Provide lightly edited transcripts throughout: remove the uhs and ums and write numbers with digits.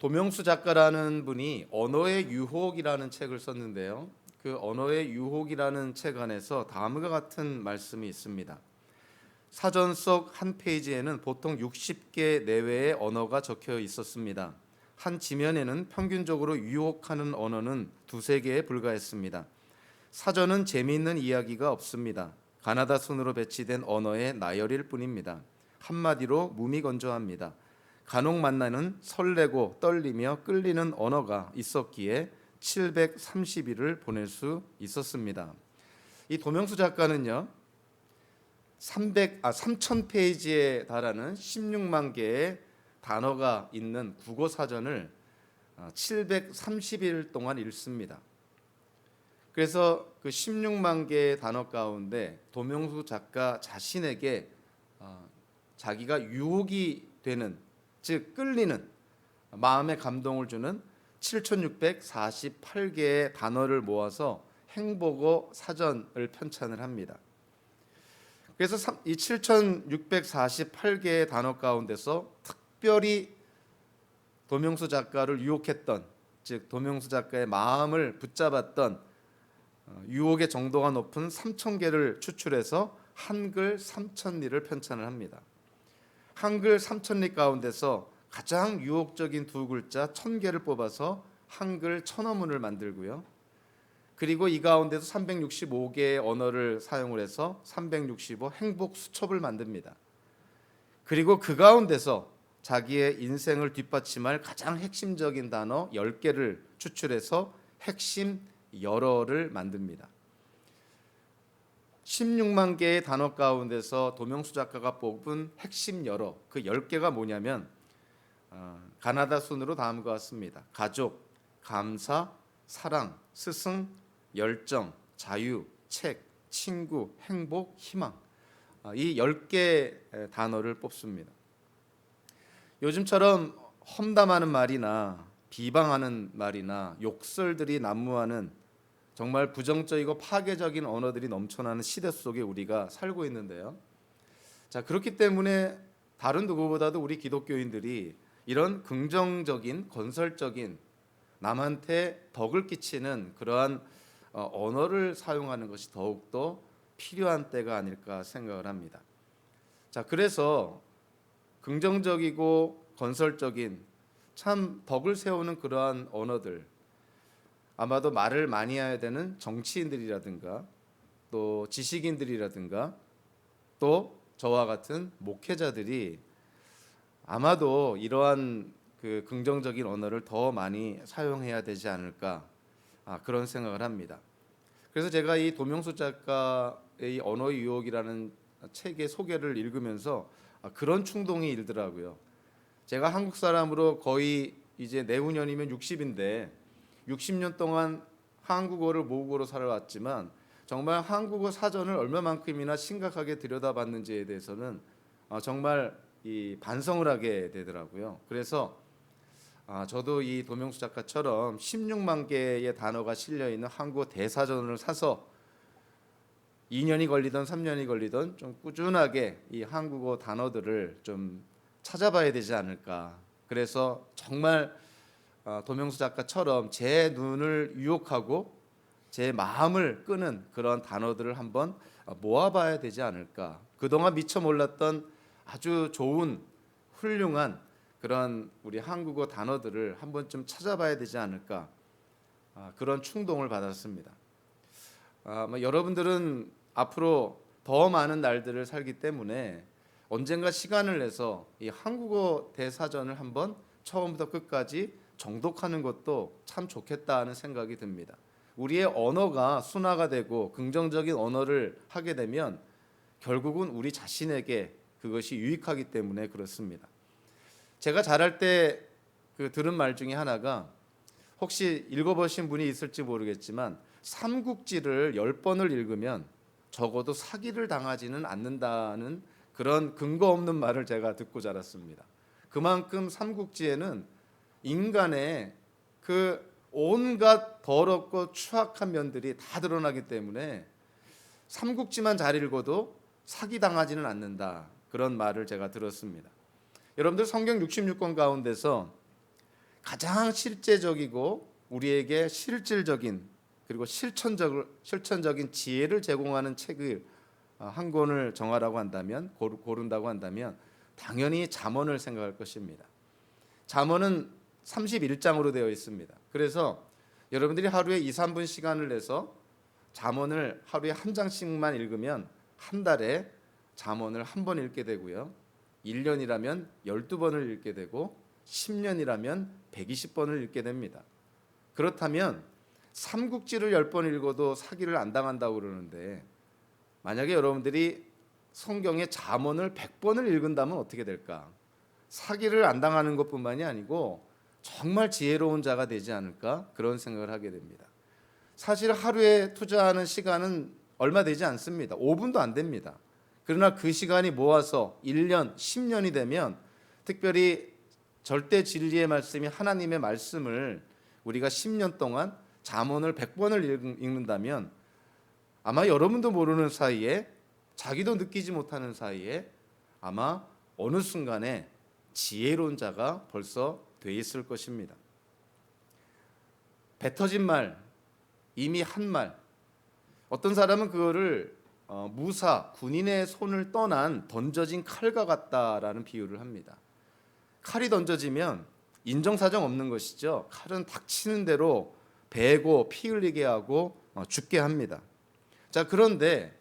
도명수 작가라는 분이 언어의 유혹이라는 책을 썼는데요. 그 언어의 유혹이라는 책 안에서 다음과 같은 말씀이 있습니다. 사전 속 한 페이지에는 보통 60개 내외의 언어가 적혀 있었습니다. 한 지면에는 평균적으로 유혹하는 언어는 두세 개에 불과했습니다. 사전은 재미있는 이야기가 없습니다. 가나다 순으로 배치된 언어의 나열일 뿐입니다. 한마디로 무미건조합니다. 간혹 만나는 설레고 떨리며 끌리는 언어가 있었기에 730일을 보낼 수 있었습니다. 이 도명수 작가는요, 3000페이지에 달하는 16만 개의 단어가 있는 국어 사전을 730일 동안 읽습니다. 그래서 그 16만 개의 단어 가운데 도명수 작가 자신에게 자기가 유혹이 되는, 즉 끌리는, 마음에 감동을 주는 7648개의 단어를 모아서 행복어 사전을 편찬을 합니다. 그래서 이 7648개의 단어 가운데서 특별히 도명수 작가를 유혹했던, 즉 도명수 작가의 마음을 붙잡았던 유혹의 정도가 높은 3000개를 추출해서 한글 3000리를 편찬을 합니다. 한글 3000리 가운데서 가장 유혹적인 두 글자 1000개를 뽑아서 한글 천어문을 만들고요. 그리고 이 가운데서 365개의 언어를 사용을 해서 365 행복 수첩을 만듭니다. 그리고 그 가운데서 자기의 인생을 뒷받침할 가장 핵심적인 단어 10개를 추출해서 핵심 열어를 만듭니다. 16만 개의 단어 가운데서 도명수 작가가 뽑은 핵심 열어, 그 10개가 뭐냐면 가나다 순으로 다음과 같습니다. 가족, 감사, 사랑, 스승, 열정, 자유, 책, 친구, 행복, 희망, 이 10개 단어를 뽑습니다. 요즘처럼 험담하는 말이나 비방하는 말이나 욕설들이 난무하는 정말 부정적이고 파괴적인 언어들이 넘쳐나는 시대 속에 우리가 살고 있는데요. 자, 그렇기 때문에 다른 누구보다도 우리 기독교인들이 이런 긍정적인, 건설적인, 남한테 덕을 끼치는 그러한 언어를 사용하는 것이 더욱더 필요한 때가 아닐까 생각을 합니다. 자, 그래서 긍정적이고 건설적인, 참 덕을 세우는 그러한 언어들, 아마도 말을 많이 해야 되는 정치인들이라든가 또 지식인들이라든가 또 저와 같은 목회자들이 아마도 이러한 그 긍정적인 언어를 더 많이 사용해야 되지 않을까, 그런 생각을 합니다. 그래서 제가 이 도명수 작가의 언어의 유혹이라는 책의 소개를 읽으면서 그런 충동이 일더라고요. 제가 한국 사람으로 거의 이제 내후년이면 60인데 60년 동안 한국어를 모국어로 살아왔지만 정말 한국어 사전을 얼마만큼이나 심각하게 들여다봤는지에 대해서는 정말 이 반성을 하게 되더라고요. 그래서 저도 이 도명수 작가처럼 16만 개의 단어가 실려 있는 한국어 대사전을 사서 2년이 걸리든 3년이 걸리든 좀 꾸준하게 이 한국어 단어들을 좀 찾아봐야 되지 않을까. 그래서 정말 도명수 작가처럼 제 눈을 유혹하고 제 마음을 끄는 그런 단어들을 한번 모아봐야 되지 않을까. 그동안 미처 몰랐던 아주 좋은, 훌륭한 그런 우리 한국어 단어들을 한번 좀 찾아봐야 되지 않을까, 그런 충동을 받았습니다. 여러분들은 앞으로 더 많은 날들을 살기 때문에 언젠가 시간을 내서 이 한국어 대사전을 한번 처음부터 끝까지 정독하는 것도 참 좋겠다 하는 생각이 듭니다. 우리의 언어가 순화가 되고 긍정적인 언어를 하게 되면 결국은 우리 자신에게 그것이 유익하기 때문에 그렇습니다. 제가 자랄 때 들은 말 중에 하나가, 혹시 읽어보신 분이 있을지 모르겠지만 삼국지를 10번을 읽으면 적어도 사기를 당하지는 않는다는 그런 근거 없는 말을 제가 듣고 자랐습니다. 그만큼 삼국지에는 인간의 그 온갖 더럽고 추악한 면들이 다 드러나기 때문에 삼국지만 잘 읽어도 사기 당하지는 않는다, 그런 말을 제가 들었습니다. 여러분들 성경 66권 가운데서 가장 실제적이고 우리에게 실질적인 그리고 실천적인 지혜를 제공하는 책을 한 권을 정하라고 한다면 고른다고 한다면 당연히 잠언을 생각할 것입니다. 잠언은 31장으로 되어 있습니다. 그래서 여러분들이 하루에 2, 3분 시간을 내서 잠언을 하루에 한 장씩만 읽으면 한 달에 잠언을 한 번 읽게 되고요. 1년이라면 12번을 읽게 되고 10년이라면 120번을 읽게 됩니다. 그렇다면 삼국지를 10번 읽어도 사기를 안 당한다고 그러는데 만약에 여러분들이 성경의 잠언을 100번을 읽은다면 어떻게 될까? 사기를 안 당하는 것뿐만이 아니고 정말 지혜로운 자가 되지 않을까? 그런 생각을 하게 됩니다. 사실 하루에 투자하는 시간은 얼마 되지 않습니다. 5분도 안 됩니다. 그러나 그 시간이 모아서 1년, 10년이 되면 특별히 절대 진리의 말씀이 하나님의 말씀을 우리가 10년 동안 잠언을 100번을 읽는다면 아마 여러분도 모르는 사이에 자기도 느끼지 못하는 사이에 아마 어느 순간에 지혜로운 자가 벌써 돼 있을 것입니다. 뱉어진 말, 이미 한 말. 어떤 사람은 그거를 무사, 군인의 손을 떠난 던져진 칼과 같다라는 비유를 합니다. 칼이 던져지면 인정사정 없는 것이죠. 칼은 닥치는 대로 베고 피 흘리게 하고 죽게 합니다. 자, 그런데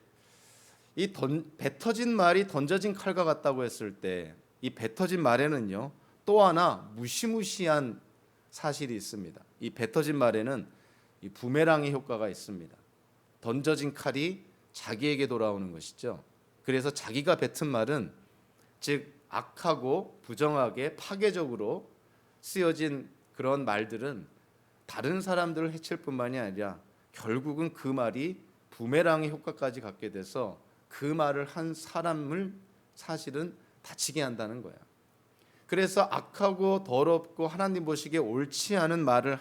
이 뱉어진 말이 던져진 칼과 같다고 했을 때 이 뱉어진 말에는요 또 하나 무시무시한 사실이 있습니다. 이 뱉어진 말에는 이 부메랑의 효과가 있습니다. 던져진 칼이 자기에게 돌아오는 것이죠. 그래서 자기가 뱉은 말은 즉 악하고 부정하게 파괴적으로 쓰여진 그런 말들은 다른 사람들을 해칠 뿐만이 아니라 결국은 그 말이 부메랑의 효과까지 갖게 돼서 그 말을 한 사람을 사실은 다치게 한다는 거야. 그래서 악하고 더럽고 하나님 보시기에 옳지 않은 말을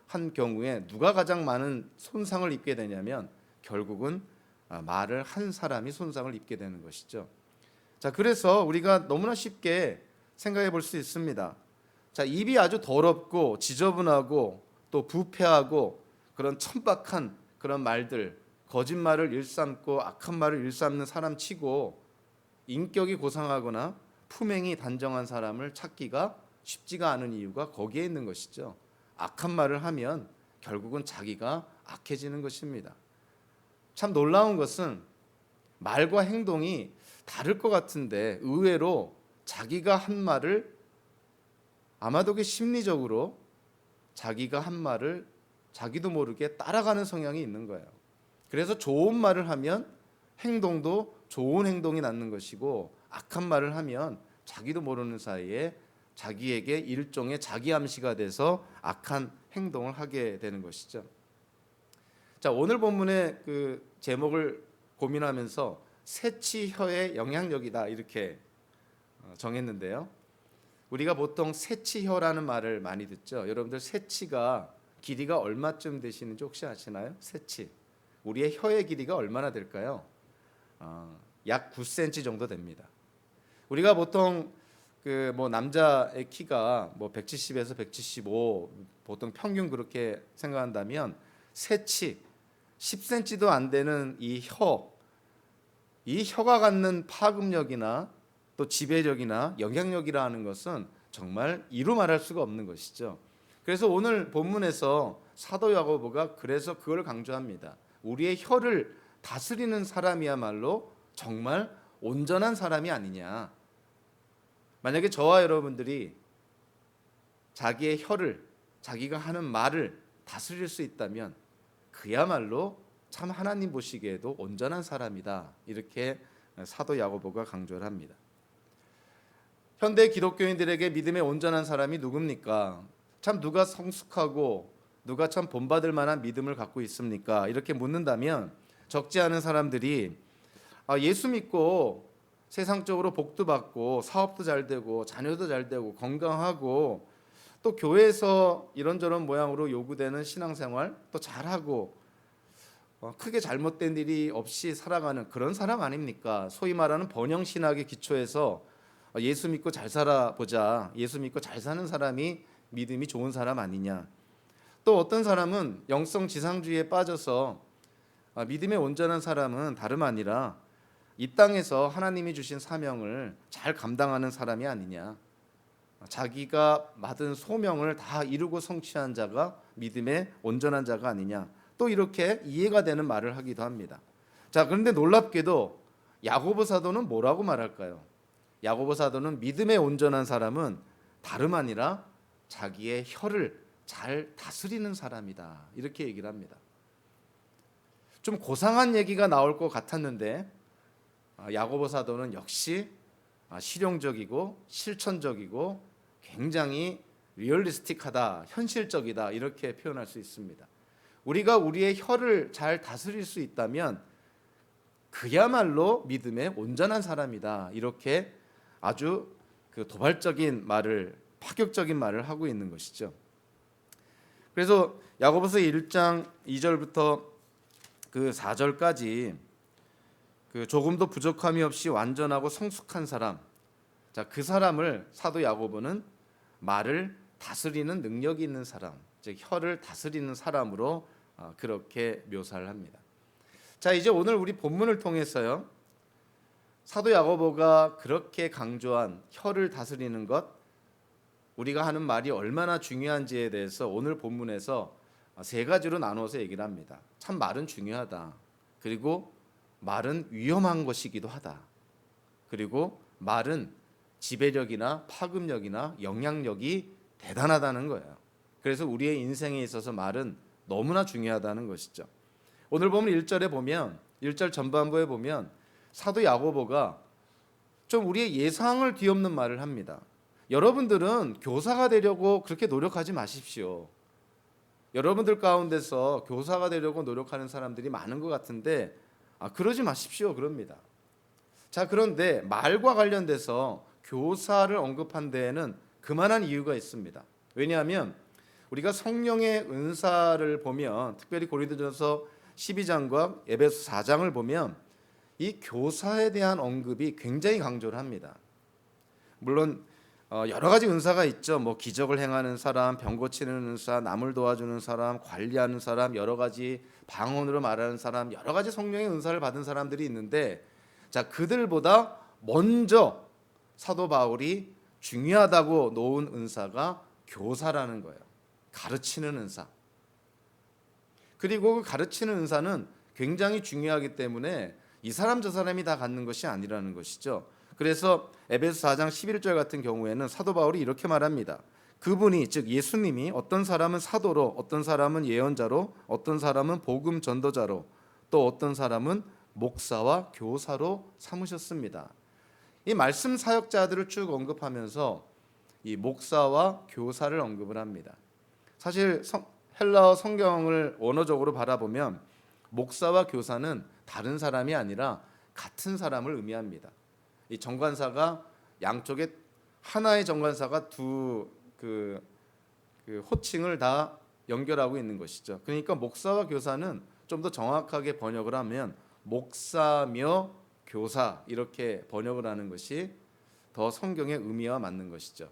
한 경우에 누가 가장 많은 손상을 입게 되냐면 결국은 말을 한 사람이 손상을 입게 되는 것이죠. 자, 그래서 우리가 너무나 쉽게 생각해 볼 수 있습니다. 자, 입이 아주 더럽고 지저분하고 또 부패하고 그런 천박한 그런 말들, 거짓말을 일삼고 악한 말을 일삼는 사람 치고 인격이 고상하거나 품행이 단정한 사람을 찾기가 쉽지가 않은 이유가 거기에 있는 것이죠. 악한 말을 하면 결국은 자기가 악해지는 것입니다. 참 놀라운 것은 말과 행동이 다를 것 같은데 의외로 자기가 한 말을 아마도 그 심리적으로 자기가 한 말을 자기도 모르게 따라가는 성향이 있는 거예요. 그래서 좋은 말을 하면 행동도 좋은 행동이 낳는 것이고 악한 말을 하면 자기도 모르는 사이에 자기에게 일종의 자기 암시가 돼서 악한 행동을 하게 되는 것이죠. 자, 오늘 본문의 그 제목을 고민하면서 새치혀의 영향력이다 이렇게 정했는데요. 우리가 보통 새치혀라는 말을 많이 듣죠. 여러분들 새치가 길이가 얼마쯤 되시는지 혹시 아시나요? 새치. 우리의 혀의 길이가 얼마나 될까요? 약 9cm 정도 됩니다. 우리가 보통 그 뭐 남자의 키가 뭐 170에서 175 보통 평균 그렇게 생각한다면 새치 10cm도 안 되는 이 혀가 갖는 파급력이나 또 지배력이나 영향력이라는 것은 정말 이루 말할 수가 없는 것이죠. 그래서 오늘 본문에서 사도 야고보가 그래서 그걸 강조합니다. 우리의 혀를 다스리는 사람이야말로 정말 온전한 사람이 아니냐. 만약에 저와 여러분들이 자기의 혀를 자기가 하는 말을 다스릴 수 있다면 그야말로 참 하나님 보시기에도 온전한 사람이다. 이렇게 사도 야고보가 강조를 합니다. 현대 기독교인들에게 믿음의 온전한 사람이 누굽니까? 참 누가 성숙하고 누가 참 본받을 만한 믿음을 갖고 있습니까? 이렇게 묻는다면 적지 않은 사람들이 예수 믿고 세상적으로 복도 받고 사업도 잘 되고 자녀도 잘 되고 건강하고 또 교회에서 이런저런 모양으로 요구되는 신앙생활 또 잘하고 크게 잘못된 일이 없이 살아가는 그런 사람 아닙니까? 소위 말하는 번영신학의 기초에서 예수 믿고 잘 살아보자, 예수 믿고 잘 사는 사람이 믿음이 좋은 사람 아니냐. 또 어떤 사람은 영성 지상주의에 빠져서 믿음의 온전한 사람은 다름 아니라 이 땅에서 하나님이 주신 사명을 잘 감당하는 사람이 아니냐. 자기가 맡은 소명을 다 이루고 성취한 자가 믿음의 온전한 자가 아니냐. 또 이렇게 이해가 되는 말을 하기도 합니다. 자, 그런데 놀랍게도 야고보 사도는 뭐라고 말할까요? 야고보 사도는 믿음의 온전한 사람은 다름 아니라 자기의 혀를 잘 다스리는 사람이다. 이렇게 얘기를 합니다. 좀 고상한 얘기가 나올 것 같았는데 야고보 사도는 역시 실용적이고 실천적이고 굉장히 리얼리스틱하다, 현실적이다 이렇게 표현할 수 있습니다. 우리가 우리의 혀를 잘 다스릴 수 있다면 그야말로 믿음의 온전한 사람이다. 이렇게 아주 도발적인 말을, 파격적인 말을 하고 있는 것이죠. 그래서 야고보서 1장 2절부터 4절까지 조금도 부족함이 없이 완전하고 성숙한 사람, 자, 그 사람을 사도 야고보는 말을 다스리는 능력이 있는 사람, 즉 혀를 다스리는 사람으로 그렇게 묘사를 합니다. 자, 이제 오늘 우리 본문을 통해서요, 사도 야고보가 그렇게 강조한 혀를 다스리는 것, 우리가 하는 말이 얼마나 중요한지에 대해서 오늘 본문에서 세 가지로 나누어서 얘기를 합니다. 참 말은 중요하다. 그리고 말은 위험한 것이기도 하다. 그리고 말은 지배력이나 파급력이나 영향력이 대단하다는 거예요. 그래서 우리의 인생에 있어서 말은 너무나 중요하다는 것이죠. 오늘 보면 1절에 보면 1절 전반부에 보면 사도 야고보가 좀 우리의 예상을 뒤엎는 말을 합니다. 여러분들은 교사가 되려고 그렇게 노력하지 마십시오. 여러분들 가운데서 교사가 되려고 노력하는 사람들이 많은 것 같은데 그러지 마십시오. 그럽니다. 자, 그런데 말과 관련돼서 교사를 언급한 데에는 그만한 이유가 있습니다. 왜냐하면 우리가 성령의 은사를 보면 특별히 고린도전서 12장과 에베소 4장을 보면 이 교사에 대한 언급이 굉장히 강조를 합니다. 물론 여러 가지 은사가 있죠. 뭐 기적을 행하는 사람, 병 고치는 은사, 남을 도와주는 사람, 관리하는 사람, 여러 가지 방언으로 말하는 사람, 여러 가지 성령의 은사를 받은 사람들이 있는데, 자, 그들보다 먼저 사도 바울이 중요하다고 놓은 은사가 교사라는 거예요. 가르치는 은사. 그리고 그 가르치는 은사는 굉장히 중요하기 때문에 이 사람 저 사람이 다 갖는 것이 아니라는 것이죠. 그래서 에베소 4장 11절 같은 경우에는 사도 바울이 이렇게 말합니다. 그분이, 즉 예수님이 어떤 사람은 사도로, 어떤 사람은 예언자로, 어떤 사람은 복음 전도자로, 또 어떤 사람은 목사와 교사로 삼으셨습니다. 이 말씀 사역자들을 쭉 언급하면서 이 목사와 교사를 언급을 합니다. 사실 헬라어 성경을 원어적으로 바라보면 목사와 교사는 다른 사람이 아니라 같은 사람을 의미합니다. 이 정관사가 양쪽에 하나의 정관사가 두 호칭을 다 연결하고 있는 것이죠. 그러니까 목사와 교사는 좀 더 정확하게 번역을 하면 목사며 교사 이렇게 번역을 하는 것이 더 성경의 의미와 맞는 것이죠.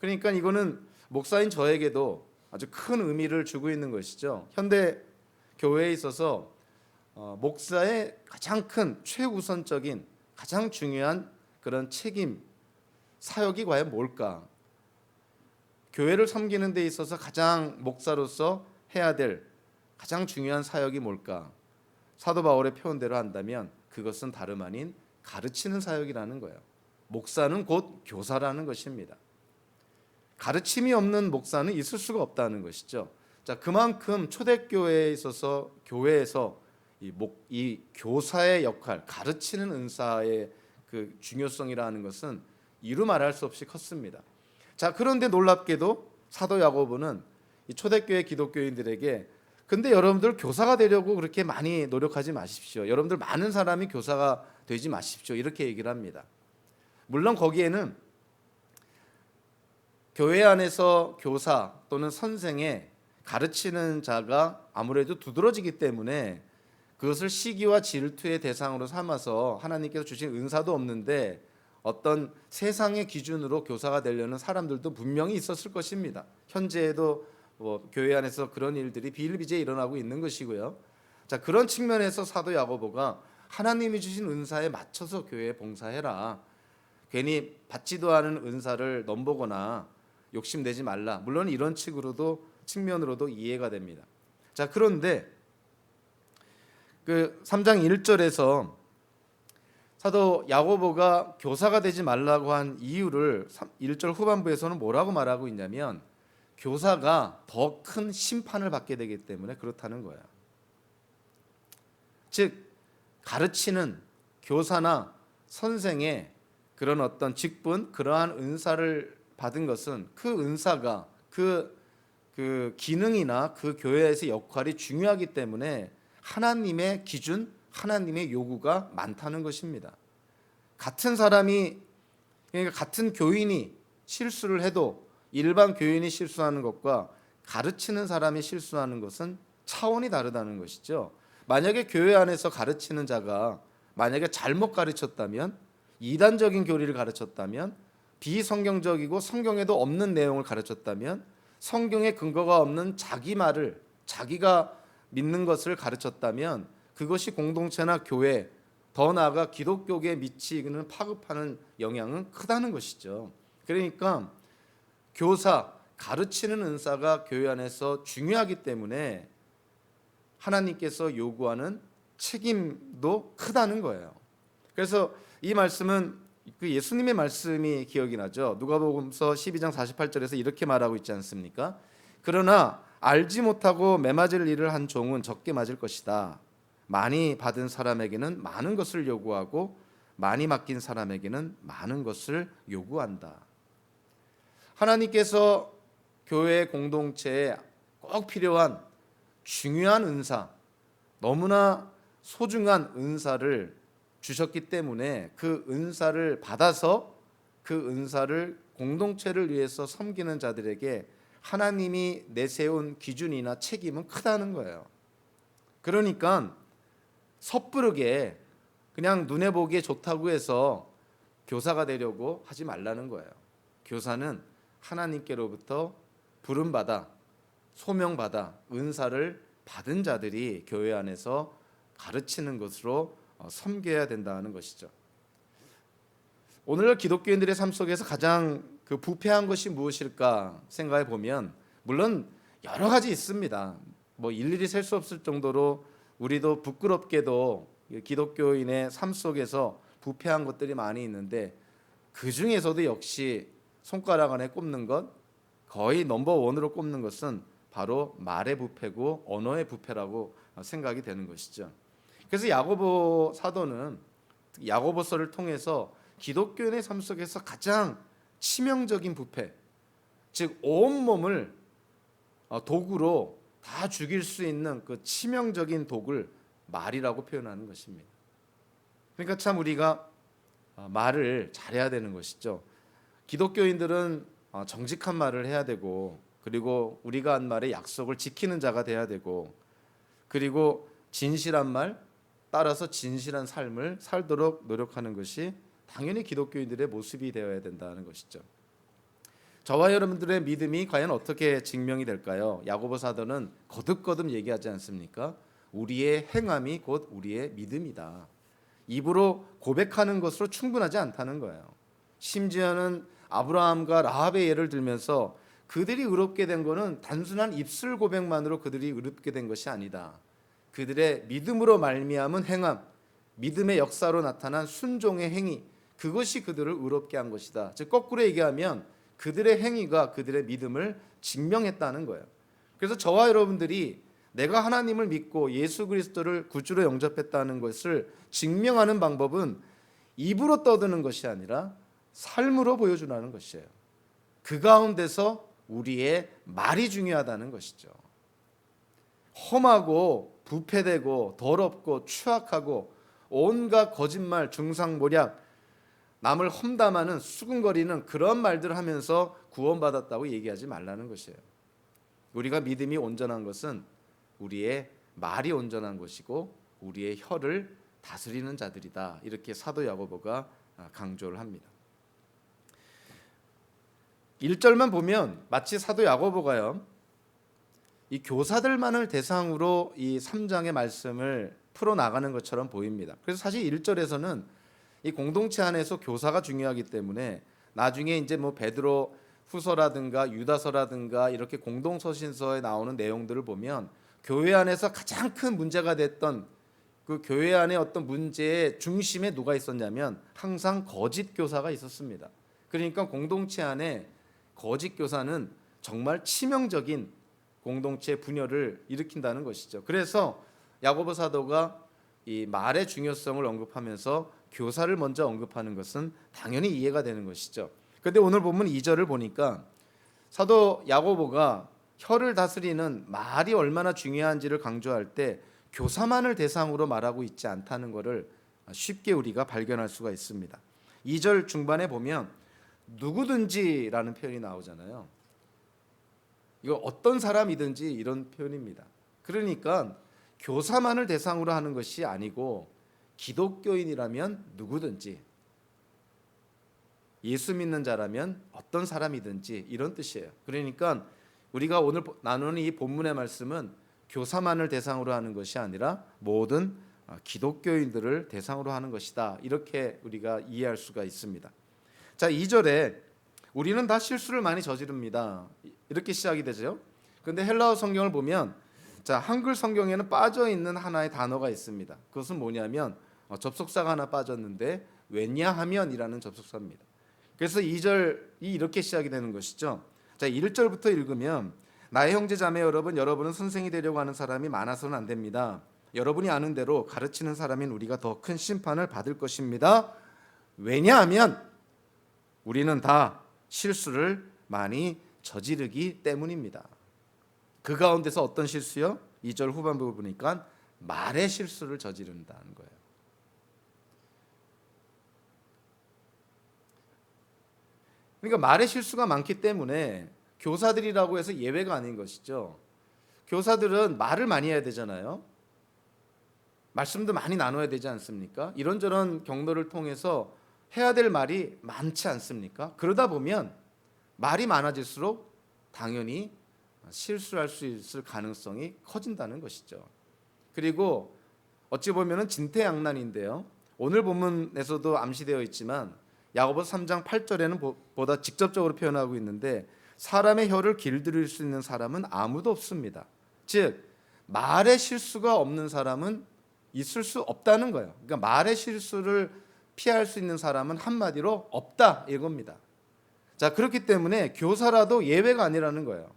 그러니까 이거는 목사인 저에게도 아주 큰 의미를 주고 있는 것이죠. 현대 교회에 있어서 목사의 가장 큰 최우선적인 가장 중요한 그런 책임 사역이 과연 뭘까? 교회를 섬기는 데 있어서 가장 목사로서 해야 될 가장 중요한 사역이 뭘까? 사도 바울의 표현대로 한다면 그것은 다름 아닌 가르치는 사역이라는 거예요. 목사는 곧 교사라는 것입니다. 가르침이 없는 목사는 있을 수가 없다는 것이죠. 자, 그만큼 초대교회에 있어서 교회에서 이 교사의 역할, 가르치는 은사의 그 중요성이라는 것은 이루 말할 수 없이 컸습니다. 자, 그런데 놀랍게도 사도 야고보는 이 초대교회 기독교인들에게 근데 여러분들 교사가 되려고 그렇게 많이 노력하지 마십시오. 여러분들 많은 사람이 교사가 되지 마십시오. 이렇게 얘기를 합니다. 물론 거기에는 교회 안에서 교사 또는 선생의 가르치는 자가 아무래도 두드러지기 때문에 그것을 시기와 질투의 대상으로 삼아서 하나님께서 주신 은사도 없는데 어떤 세상의 기준으로 교사가 되려는 사람들도 분명히 있었을 것입니다. 현재에도 교회 안에서 그런 일들이 비일비재해 일어나고 있는 것이고요. 자, 그런 측면에서 사도 야고보가 하나님이 주신 은사에 맞춰서 교회에 봉사해라. 괜히 받지도 않은 은사를 넘보거나 욕심내지 말라. 물론 이런 측면으로도 이해가 됩니다. 자, 그런데 그 3장 1절에서 사도 야고보가 교사가 되지 말라고 한 이유를 1절 후반부에서는 뭐라고 말하고 있냐면 교사가 더 큰 심판을 받게 되기 때문에 그렇다는 거야. 즉 가르치는 교사나 선생의 그런 어떤 직분, 그러한 은사를 받은 것은 그 은사가 그 기능이나 그 교회에서 역할이 중요하기 때문에 하나님의 기준, 하나님의 요구가 많다는 것입니다. 같은 사람이, 그러니까 같은 교인이 실수를 해도 일반 교인이 실수하는 것과 가르치는 사람이 실수하는 것은 차원이 다르다는 것이죠. 만약에 교회 안에서 가르치는 자가 만약에 잘못 가르쳤다면, 이단적인 교리를 가르쳤다면, 비성경적이고 성경에도 없는 내용을 가르쳤다면, 성경에 근거가 없는 자기 말을, 자기가 믿는 것을 가르쳤다면 그것이 공동체나 교회, 더 나아가 기독교계에 미치는 파급하는 영향은 크다는 것이죠. 그러니까 교사, 가르치는 은사가 교회 안에서 중요하기 때문에 하나님께서 요구하는 책임도 크다는 거예요. 그래서 이 말씀은 그 예수님의 말씀이 기억이 나죠. 누가복음서 12장 48절에서 이렇게 말하고 있지 않습니까? 그러나 알지 못하고 매맞을 일을 한 종은 적게 맞을 것이다. 많이 받은 사람에게는 많은 것을 요구하고 많이 맡긴 사람에게는 많은 것을 요구한다. 하나님께서 교회 공동체에 꼭 필요한 중요한 은사, 너무나 소중한 은사를 주셨기 때문에 그 은사를 받아서 그 은사를 공동체를 위해서 섬기는 자들에게 하나님이 내세운 기준이나 책임은 크다는 거예요. 그러니까 섣부르게 그냥 눈에 보기에 좋다고 해서 교사가 되려고 하지 말라는 거예요. 교사는 하나님께로부터 부름받아 소명받아 은사를 받은 자들이 교회 안에서 가르치는 것으로 섬겨야 된다는 것이죠. 오늘날 기독교인들의 삶 속에서 가장 부패한 것이 무엇일까 생각해 보면 물론 여러 가지 있습니다. 일일이 셀 수 없을 정도로 우리도 부끄럽게도 기독교인의 삶 속에서 부패한 것들이 많이 있는데 그 중에서도 역시 손가락 안에 꼽는 것, 거의 넘버원으로 꼽는 것은 바로 말의 부패고 언어의 부패라고 생각이 되는 것이죠. 그래서 야고보 사도는 야고보서를 통해서 기독교인의 삶 속에서 가장 치명적인 부패, 즉 온몸을 도구로 다 죽일 수 있는 그 치명적인 독을 말이라고 표현하는 것입니다. 그러니까 참 우리가 말을 잘해야 되는 것이죠. 기독교인들은 정직한 말을 해야 되고, 그리고 우리가 한 말의 약속을 지키는 자가 돼야 되고, 그리고 진실한 말, 따라서 진실한 삶을 살도록 노력하는 것이 당연히 기독교인들의 모습이 되어야 된다는 것이죠. 저와 여러분들의 믿음이 과연 어떻게 증명이 될까요? 야고보 사도는 거듭거듭 얘기하지 않습니까? 우리의 행함이 곧 우리의 믿음이다. 입으로 고백하는 것으로 충분하지 않다는 거예요. 심지어는 아브라함과 라합의 예를 들면서 그들이 의롭게 된 것은 단순한 입술 고백만으로 그들이 의롭게 된 것이 아니다. 그들의 믿음으로 말미암은 행함, 믿음의 역사로 나타난 순종의 행위, 그것이 그들을 의롭게 한 것이다. 즉 거꾸로 얘기하면 그들의 행위가 그들의 믿음을 증명했다는 거예요. 그래서 저와 여러분들이 내가 하나님을 믿고 예수 그리스도를 구주로 영접했다는 것을 증명하는 방법은 입으로 떠드는 것이 아니라 삶으로 보여주라는 것이에요. 그 가운데서 우리의 말이 중요하다는 것이죠. 험하고 부패되고 더럽고 추악하고 온갖 거짓말, 중상모략, 남을 험담하는 수군거리는 그런 말들을 하면서 구원받았다고 얘기하지 말라는 것이에요. 우리가 믿음이 온전한 것은 우리의 말이 온전한 것이고 우리의 혀를 다스리는 자들이다. 이렇게 사도 야고보가 강조를 합니다. 1절만 보면 마치 사도 야고보가요, 이 교사들만을 대상으로 이 3장의 말씀을 풀어 나가는 것처럼 보입니다. 그래서 사실 1절에서는 이 공동체 안에서 교사가 중요하기 때문에 나중에 이제 뭐 베드로 후서라든가 유다서라든가 이렇게 공동서신서에 나오는 내용들을 보면 교회 안에서 가장 큰 문제가 됐던 그 교회 안에 어떤 문제의 중심에 누가 있었냐면 항상 거짓 교사가 있었습니다. 그러니까 공동체 안에 거짓 교사는 정말 치명적인 공동체 분열을 일으킨다는 것이죠. 그래서 야고보 사도가 이 말의 중요성을 언급하면서 교사를 먼저 언급하는 것은 당연히 이해가 되는 것이죠. 그런데 오늘 본문 2절을 보니까 사도 야고보가 혀를 다스리는 말이 얼마나 중요한지를 강조할 때 교사만을 대상으로 말하고 있지 않다는 것을 쉽게 우리가 발견할 수가 있습니다. 2절 중반에 보면 누구든지라는 표현이 나오잖아요. 이거 어떤 사람이든지 이런 표현입니다. 그러니까 교사만을 대상으로 하는 것이 아니고 기독교인이라면 누구든지, 예수 믿는 자라면 어떤 사람이든지 이런 뜻이에요. 그러니까 우리가 오늘 나누는 이 본문의 말씀은 교사만을 대상으로 하는 것이 아니라 모든 기독교인들을 대상으로 하는 것이다. 이렇게 우리가 이해할 수가 있습니다. 자, 2절에 우리는 다 실수를 많이 저지릅니다. 이렇게 시작이 되죠. 그런데 헬라어 성경을 보면 자, 한글 성경에는 빠져 있는 하나의 단어가 있습니다. 그것은 뭐냐면 접속사가 하나 빠졌는데 왜냐하면이라는 접속사입니다. 그래서 2절이 이렇게 시작이 되는 것이죠. 자, 1절부터 읽으면 나의 형제 자매 여러분, 여러분은 선생이 되려고 하는 사람이 많아서는 안 됩니다. 여러분이 아는 대로 가르치는 사람인 우리가 더 큰 심판을 받을 것입니다. 왜냐하면 우리는 다 실수를 많이 저지르기 때문입니다. 그 가운데서 어떤 실수요? 2절 후반부 보니까 말의 실수를 저지른다는 거예요. 그러니까 말의 실수가 많기 때문에 교사들이라고 해서 예외가 아닌 것이죠. 교사들은 말을 많이 해야 되잖아요. 말씀도 많이 나눠야 되지 않습니까? 이런저런 경로를 통해서 해야 될 말이 많지 않습니까? 그러다 보면 말이 많아질수록 당연히 실수할 수 있을 가능성이 커진다는 것이죠. 그리고 어찌 보면 진퇴양난인데요. 오늘 본문에서도 암시되어 있지만 야고보서 3장 8절에는 보다 직접적으로 표현하고 있는데 사람의 혀를 길들일 수 있는 사람은 아무도 없습니다. 즉 말의 실수가 없는 사람은 있을 수 없다는 거예요. 그러니까 말의 실수를 피할 수 있는 사람은 한마디로 없다 이겁니다. 자, 그렇기 때문에 교사라도 예외가 아니라는 거예요.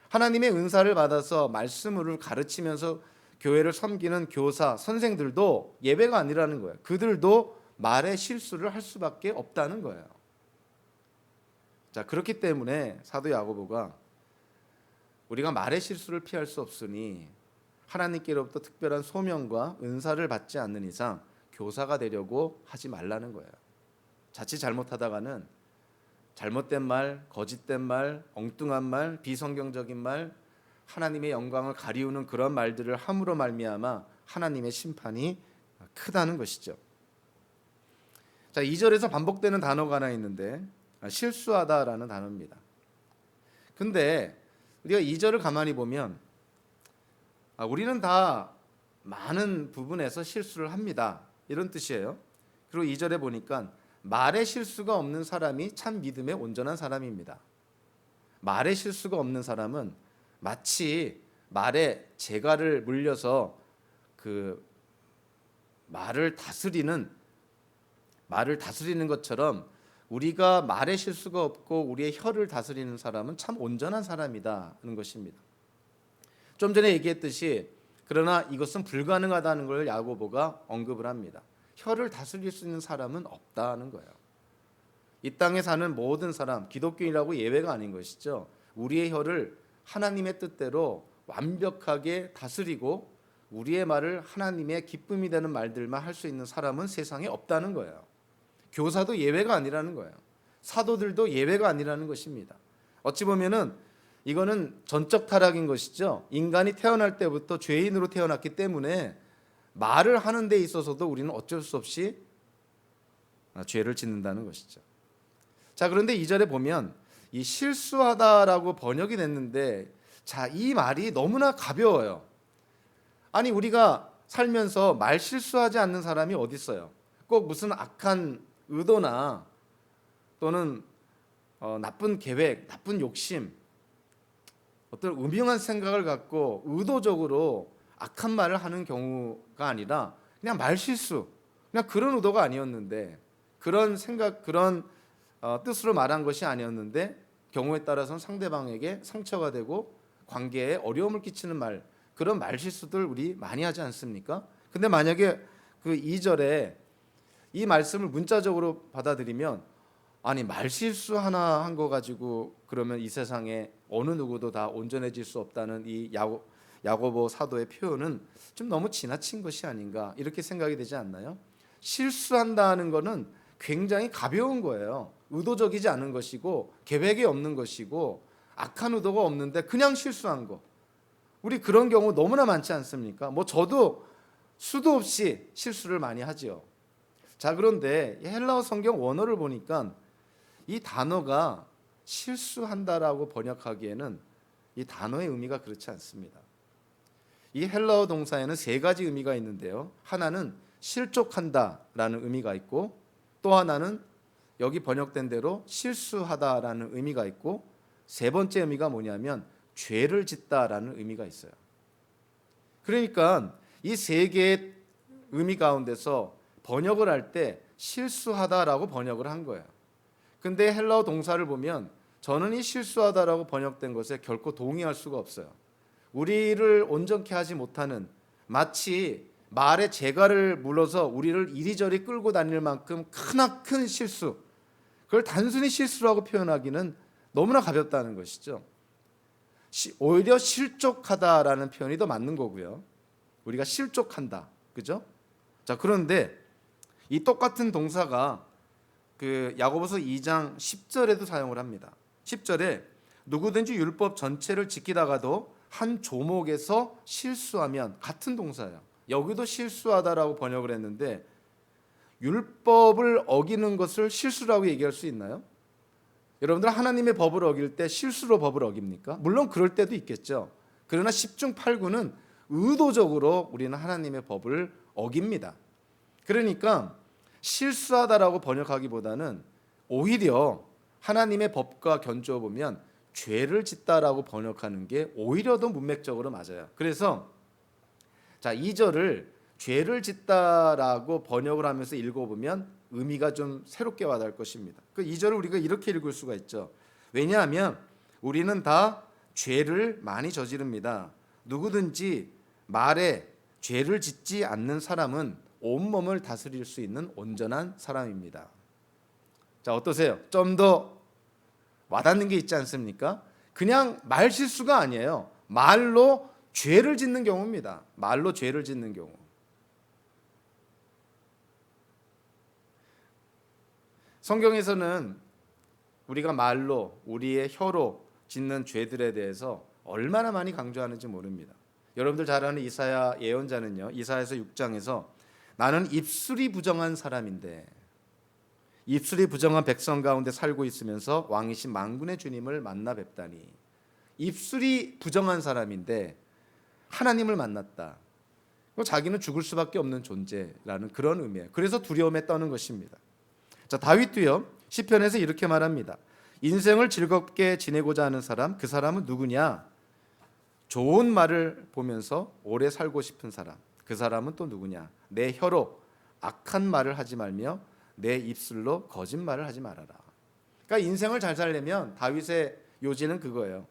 하나님의 은사를 받아서 말씀을 가르치면서 교회를 섬기는 교사, 선생들도 예외가 아니라는 거예요. 그들도 말의 실수를 할 수밖에 없다는 거예요. 자, 그렇기 때문에 사도 야고보가 우리가 말의 실수를 피할 수 없으니 하나님께로부터 특별한 소명과 은사를 받지 않는 이상 교사가 되려고 하지 말라는 거예요. 자칫 잘못하다가는 잘못된 말, 거짓된 말, 엉뚱한 말, 비성경적인 말, 하나님의 영광을 가리우는 그런 말들을 함으로 말미암아 하나님의 심판이 크다는 것이죠. 자, 2절에서 반복되는 단어가 하나 있는데 실수하다라는 단어입니다. 근데 우리가 2절을 가만히 보면 우리는 다 많은 부분에서 실수를 합니다. 이런 뜻이에요. 그리고 2절에 보니까 말의 실수가 없는 사람이 참 믿음의 온전한 사람입니다. 말의 실수가 없는 사람은 마치 말에 재갈을 물려서 그 말을 다스리는 것처럼 우리가 말의 실수가 없고 우리의 혀를 다스리는 사람은 참 온전한 사람이다는 것입니다. 좀 전에 얘기했듯이 그러나 이것은 불가능하다는 걸 야고보가 언급을 합니다. 혀를 다스릴 수 있는 사람은 없다는 거예요. 이 땅에 사는 모든 사람, 기독교인이라고 예외가 아닌 것이죠. 우리의 혀를 하나님의 뜻대로 완벽하게 다스리고 우리의 말을 하나님의 기쁨이 되는 말들만 할 수 있는 사람은 세상에 없다는 거예요. 교사도 예외가 아니라는 거예요. 사도들도 예외가 아니라는 것입니다. 어찌 보면은 이거는 전적 타락인 것이죠. 인간이 태어날 때부터 죄인으로 태어났기 때문에 말을 하는 데 있어서도 우리는 어쩔 수 없이 죄를 짓는다는 것이죠. 자, 그런데 2절에 보면 이 실수하다라고 번역이 됐는데, 자, 이 말이 너무나 가벼워요. 아니, 우리가 살면서 말 실수하지 않는 사람이 어디 있어요? 꼭 무슨 악한 의도나 또는 나쁜 계획, 나쁜 욕심, 어떤 음흉한 생각을 갖고 의도적으로 악한 말을 하는 경우가 아니라 그냥 말 실수, 그냥 그런 의도가 아니었는데, 그런 생각, 그런 뜻으로 말한 것이 아니었는데 경우에 따라서는 상대방에게 상처가 되고 관계에 어려움을 끼치는 말, 그런 말 실수들 우리 많이 하지 않습니까? 근데 만약에 그 2절에 이 말씀을 문자적으로 받아들이면, 아니, 말 실수 하나 한 거 가지고 그러면 이 세상에 어느 누구도 다 온전해질 수 없다는 이 야고보 사도의 표현은 좀 너무 지나친 것이 아닌가, 이렇게 생각이 되지 않나요? 실수한다는 거는 굉장히 가벼운 거예요. 의도적이지 않은 것이고 계획이 없는 것이고 악한 의도가 없는데 그냥 실수한 거. 우리 그런 경우 너무나 많지 않습니까? 뭐 저도 수도 없이 실수를 많이 하지요. 자, 그런데 헬라어 성경 원어를 보니까 이 단어가 실수한다라고 번역하기에는 이 단어의 의미가 그렇지 않습니다. 이 헬라어 동사에는 세 가지 의미가 있는데요. 하나는 실족한다라는 의미가 있고, 또 하나는 여기 번역된 대로 실수하다라는 의미가 있고, 세 번째 의미가 뭐냐면 죄를 짓다라는 의미가 있어요. 그러니까 이 세 개의 의미 가운데서 번역을 할 때 실수하다라고 번역을 한 거예요. 근데 헬라어 동사를 보면 저는 이 실수하다라고 번역된 것에 결코 동의할 수가 없어요. 우리를 온전케 하지 못하는, 마치 말에 재갈을 물어서 우리를 이리저리 끌고 다닐 만큼 크나큰 실수, 그걸 단순히 실수라고 표현하기는 너무나 가볍다는 것이죠. 오히려 실족하다라는 표현이 더 맞는 거고요. 우리가 실족한다, 그죠? 자, 그런데 이 똑같은 동사가 그 야고보서 2장 10절에도 사용을 합니다. 10절에 누구든지 율법 전체를 지키다가도 한 조목에서 실수하면, 같은 동사예요. 여기도 실수하다라고 번역을 했는데, 율법을 어기는 것을 실수라고 얘기할 수 있나요? 여러분들 하나님의 법을 어길 때 실수로 법을 어깁니까? 물론 그럴 때도 있겠죠. 그러나 10중 8구는 의도적으로 우리는 하나님의 법을 어깁니다. 그러니까 실수하다라고 번역하기보다는 오히려 하나님의 법과 견주어 보면 죄를 짓다라고 번역하는 게 오히려 더 문맥적으로 맞아요. 그래서 자, 2절을 죄를 짓다라고 번역을 하면서 읽어보면 의미가 좀 새롭게 와닿을 것입니다. 그 2절을 우리가 이렇게 읽을 수가 있죠. 왜냐하면 우리는 다 죄를 많이 저지릅니다. 누구든지 말에 죄를 짓지 않는 사람은 온몸을 다스릴 수 있는 온전한 사람입니다. 자, 어떠세요? 좀 더 와닿는 게 있지 않습니까? 그냥 말 실수가 아니에요. 말로 죄를 짓는 경우입니다. 말로 죄를 짓는 경우. 성경에서는 우리가 말로, 우리의 혀로 짓는 죄들에 대해서 얼마나 많이 강조하는지 모릅니다. 여러분들 잘 아는 이사야 예언자는요, 이사야서 6장에서 나는 입술이 부정한 사람인데, 입술이 부정한 백성 가운데 살고 있으면서 왕이신 만군의 주님을 만나 뵙다니. 입술이 부정한 사람인데 하나님을 만났다. 자기는 죽을 수밖에 없는 존재라는 그런 의미예요. 그래서 두려움에 떠는 것입니다. 자, 다윗도요, 시편에서 이렇게 말합니다. 인생을 즐겁게 지내고자 하는 사람, 그 사람은 누구냐? 좋은 말을 보면서 오래 살고 싶은 사람, 그 사람은 또 누구냐? 내 혀로 악한 말을 하지 말며 내 입술로 거짓말을 하지 말아라. 그러니까 인생을 잘 살려면 다윗의 요지는 그거예요.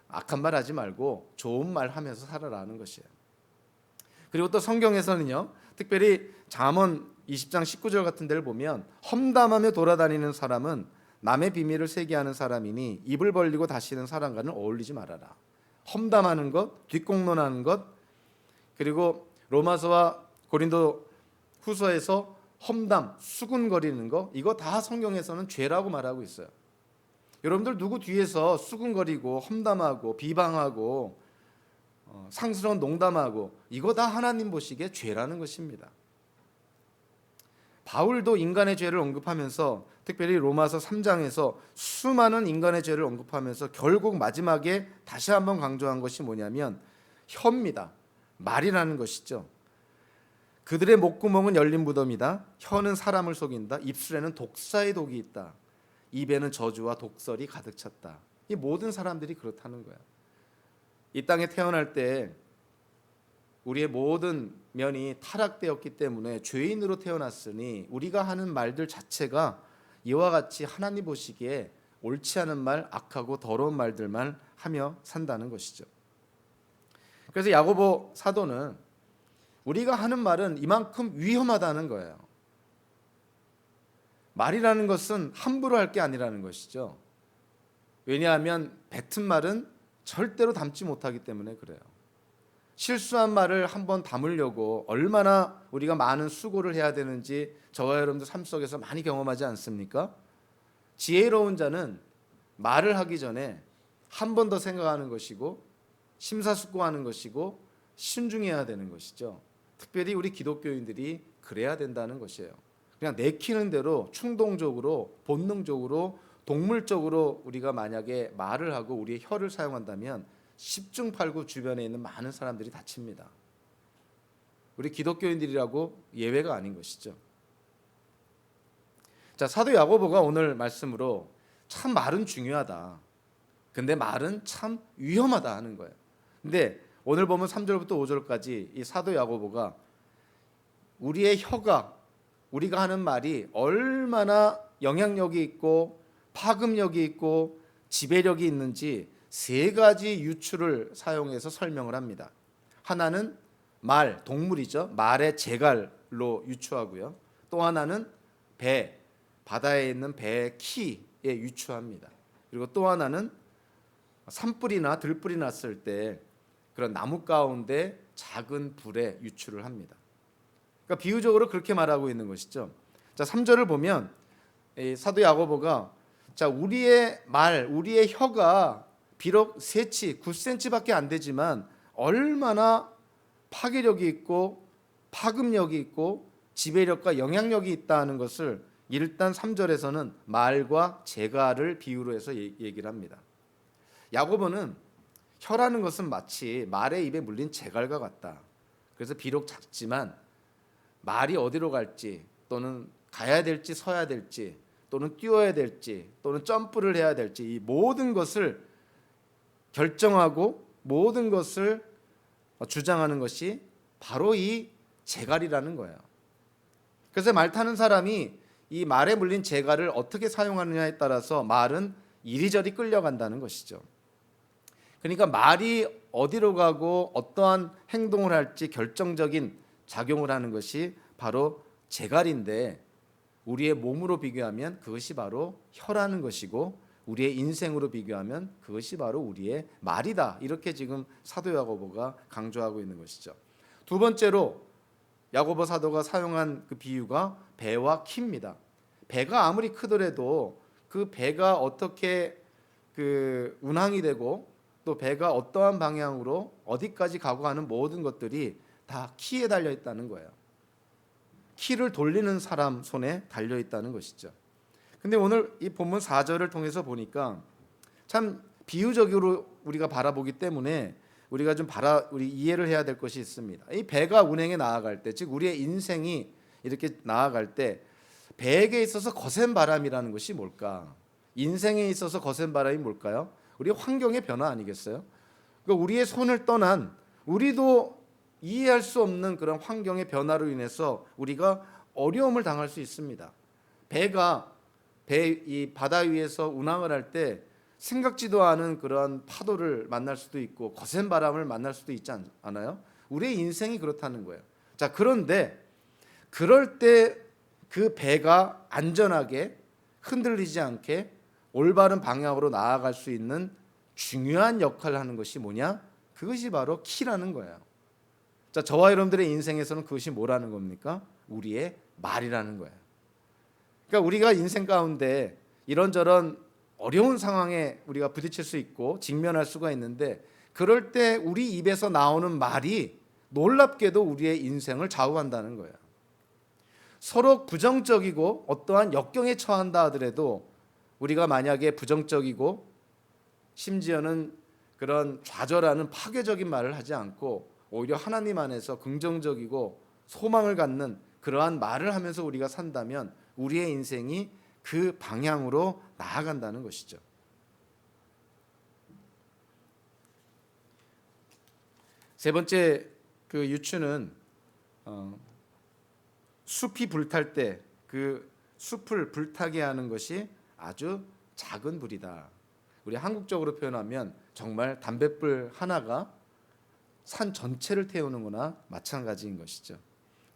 악한 말 하지 말고 좋은 말 하면서 살아라는 것이에요. 그리고 또 성경에서는요, 특별히 잠언 20장 19절 같은 데를 보면 험담하며 돌아다니는 사람은 남의 비밀을 세게하는 사람이니 입을 벌리고 다시는 사람과는 어울리지 말아라. 험담하는 것, 뒷공론하는 것, 그리고 로마서와 고린도 후서에서 험담, 수군거리는 거, 이거 다 성경에서는 죄라고 말하고 있어요. 여러분들 누구 뒤에서 수군거리고 험담하고 비방하고 상스러운 농담하고, 이거 다 하나님 보시기에 죄라는 것입니다. 바울도 인간의 죄를 언급하면서 특별히 로마서 3장에서 수많은 인간의 죄를 언급하면서 결국 마지막에 다시 한번 강조한 것이 뭐냐면 혀입니다. 말이라는 것이죠. 그들의 목구멍은 열린 무덤이다. 혀는 사람을 속인다. 입술에는 독사의 독이 있다. 입에는 저주와 독설이 가득 찼다. 이 모든 사람들이 그렇다는 거야. 이 땅에 태어날 때 우리의 모든 면이 타락되었기 때문에 죄인으로 태어났으니 우리가 하는 말들 자체가 이와 같이 하나님 보시기에 옳지 않은 말, 악하고 더러운 말들만 하며 산다는 것이죠. 그래서 야고보 사도는 우리가 하는 말은 이만큼 위험하다는 거예요. 말이라는 것은 함부로 할 게 아니라는 것이죠. 왜냐하면 뱉은 말은 절대로 담지 못하기 때문에 그래요. 실수한 말을 한번 담으려고 얼마나 우리가 많은 수고를 해야 되는지 저와 여러분들 삶 속에서 많이 경험하지 않습니까? 지혜로운 자는 말을 하기 전에 한 번 더 생각하는 것이고 심사숙고하는 것이고 신중해야 되는 것이죠. 특별히 우리 기독교인들이 그래야 된다는 것이에요. 그냥 내키는 대로 충동적으로 본능적으로 동물적으로 우리가 만약에 말을 하고 우리의 혀를 사용한다면 십중팔구 주변에 있는 많은 사람들이 다칩니다. 우리 기독교인들이라고 예외가 아닌 것이죠. 자, 사도 야고보가 오늘 말씀으로 참 말은 중요하다. 근데 말은 참 위험하다 하는 거예요. 근데 오늘 보면 3절부터 5절까지 이 사도 야고보가 우리의 혀가 우리가 하는 말이 얼마나 영향력이 있고 파급력이 있고 지배력이 있는지 세 가지 유추를 사용해서 설명을 합니다. 하나는 말, 동물이죠. 말의 재갈로 유추하고요. 또 하나는 배, 바다에 있는 배의 키에 유추합니다. 그리고 또 하나는 산불이나 들불이 났을 때 그런 나무 가운데 작은 불에 유추를 합니다. 그러니까 비유적으로 그렇게 말하고 있는 것이죠. 자, 3절을 보면 사도 야고보가 자, 우리의 말, 우리의 혀가 비록 세치, 9cm밖에 안 되지만 얼마나 파괴력이 있고 파급력이 있고 지배력과 영향력이 있다는 것을 일단 3절에서는 말과 재갈을 비유로 해서 얘기를 합니다. 야고보는 혀라는 것은 마치 말의 입에 물린 재갈과 같다. 그래서 비록 작지만 말이 어디로 갈지 또는 가야 될지 서야 될지 또는 뛰어야 될지 또는 점프를 해야 될지 이 모든 것을 결정하고 모든 것을 주장하는 것이 바로 이 재갈이라는 거예요. 그래서 말 타는 사람이 이 말에 물린 재갈을 어떻게 사용하느냐에 따라서 말은 이리저리 끌려간다는 것이죠. 그러니까 말이 어디로 가고 어떠한 행동을 할지 결정적인 작용을 하는 것이 바로 재갈인데 우리의 몸으로 비교하면 그것이 바로 혀라는 것이고 우리의 인생으로 비교하면 그것이 바로 우리의 말이다. 이렇게 지금 사도 야고보가 강조하고 있는 것이죠. 두 번째로 야고보 사도가 사용한 그 비유가 배와 키입니다. 배가 아무리 크더라도 그 배가 어떻게 그 운항이 되고 또 배가 어떠한 방향으로 어디까지 가고 하는 모든 것들이 다 키에 달려 있다는 거예요. 키를 돌리는 사람 손에 달려 있다는 것이죠. 근데 오늘 이 본문 4절을 통해서 보니까 참 비유적으로 우리가 바라보기 때문에 우리가 좀 우리 이해를 해야 될 것이 있습니다. 이 배가 운행에 나아갈 때, 즉 우리의 인생이 이렇게 나아갈 때 배에게 있어서 거센 바람이라는 것이 뭘까? 인생에 있어서 거센 바람이 뭘까요? 우리 환경의 변화 아니겠어요? 그러니까 우리의 손을 떠난 우리도 이해할 수 없는 그런 환경의 변화로 인해서 우리가 어려움을 당할 수 있습니다. 배가 이 바다 위에서 운항을 할 때 생각지도 않은 그런 파도를 만날 수도 있고 거센 바람을 만날 수도 있지 않아요? 우리의 인생이 그렇다는 거예요. 자, 그런데 그럴 때 그 배가 안전하게 흔들리지 않게 올바른 방향으로 나아갈 수 있는 중요한 역할을 하는 것이 뭐냐? 그것이 바로 키라는 거예요. 자, 저와 여러분들의 인생에서는 그것이 뭐라는 겁니까? 우리의 말이라는 거예요. 그러니까 우리가 인생 가운데 이런저런 어려운 상황에 우리가 부딪힐 수 있고 직면할 수가 있는데 그럴 때 우리 입에서 나오는 말이 놀랍게도 우리의 인생을 좌우한다는 거예요. 서로 부정적이고 어떠한 역경에 처한다 하더라도 우리가 만약에 부정적이고 심지어는 그런 좌절하는 파괴적인 말을 하지 않고 오히려 하나님 안에서 긍정적이고 소망을 갖는 그러한 말을 하면서 우리가 산다면 우리의 인생이 그 방향으로 나아간다는 것이죠. 세 번째 그 유추는 숲이 불탈 때 그 숲을 불타게 하는 것이 아주 작은 불이다. 우리 한국적으로 표현하면 정말 담뱃불 하나가 산 전체를 태우는 거나 마찬가지인 것이죠.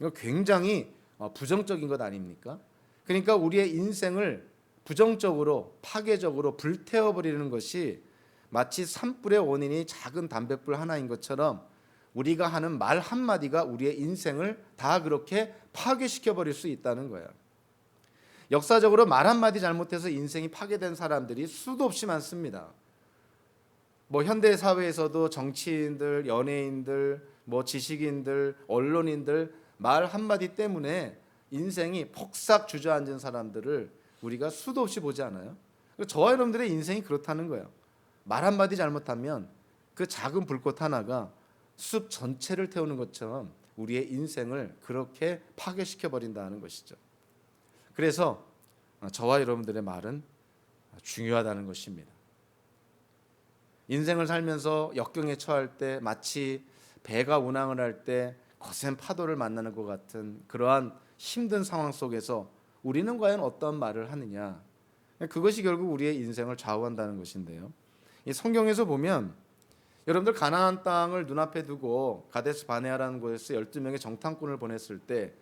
이거 굉장히 부정적인 것 아닙니까? 그러니까 우리의 인생을 부정적으로 파괴적으로 불태워버리는 것이 마치 산불의 원인이 작은 담뱃불 하나인 것처럼 우리가 하는 말 한마디가 우리의 인생을 다 그렇게 파괴시켜버릴 수 있다는 거예요. 역사적으로 말 한마디 잘못해서 인생이 파괴된 사람들이 수도 없이 많습니다. 현대 사회에서도 정치인들, 연예인들, 지식인들, 언론인들 말 한마디 때문에 인생이 폭삭 주저앉은 사람들을 우리가 수도 없이 보지 않아요? 저와 여러분들의 인생이 그렇다는 거예요. 말 한마디 잘못하면 그 작은 불꽃 하나가 숲 전체를 태우는 것처럼 우리의 인생을 그렇게 파괴시켜 버린다는 것이죠. 그래서 저와 여러분들의 말은 중요하다는 것입니다. 인생을 살면서 역경에 처할 때 마치 배가 운항을 할 때 거센 파도를 만나는 것 같은 그러한 힘든 상황 속에서 우리는 과연 어떤 말을 하느냐, 그것이 결국 우리의 인생을 좌우한다는 것인데요. 이 성경에서 보면 여러분들 가나안 땅을 눈앞에 두고 가데스 바네아라는 곳에서 12명의 정탐꾼을 보냈을 때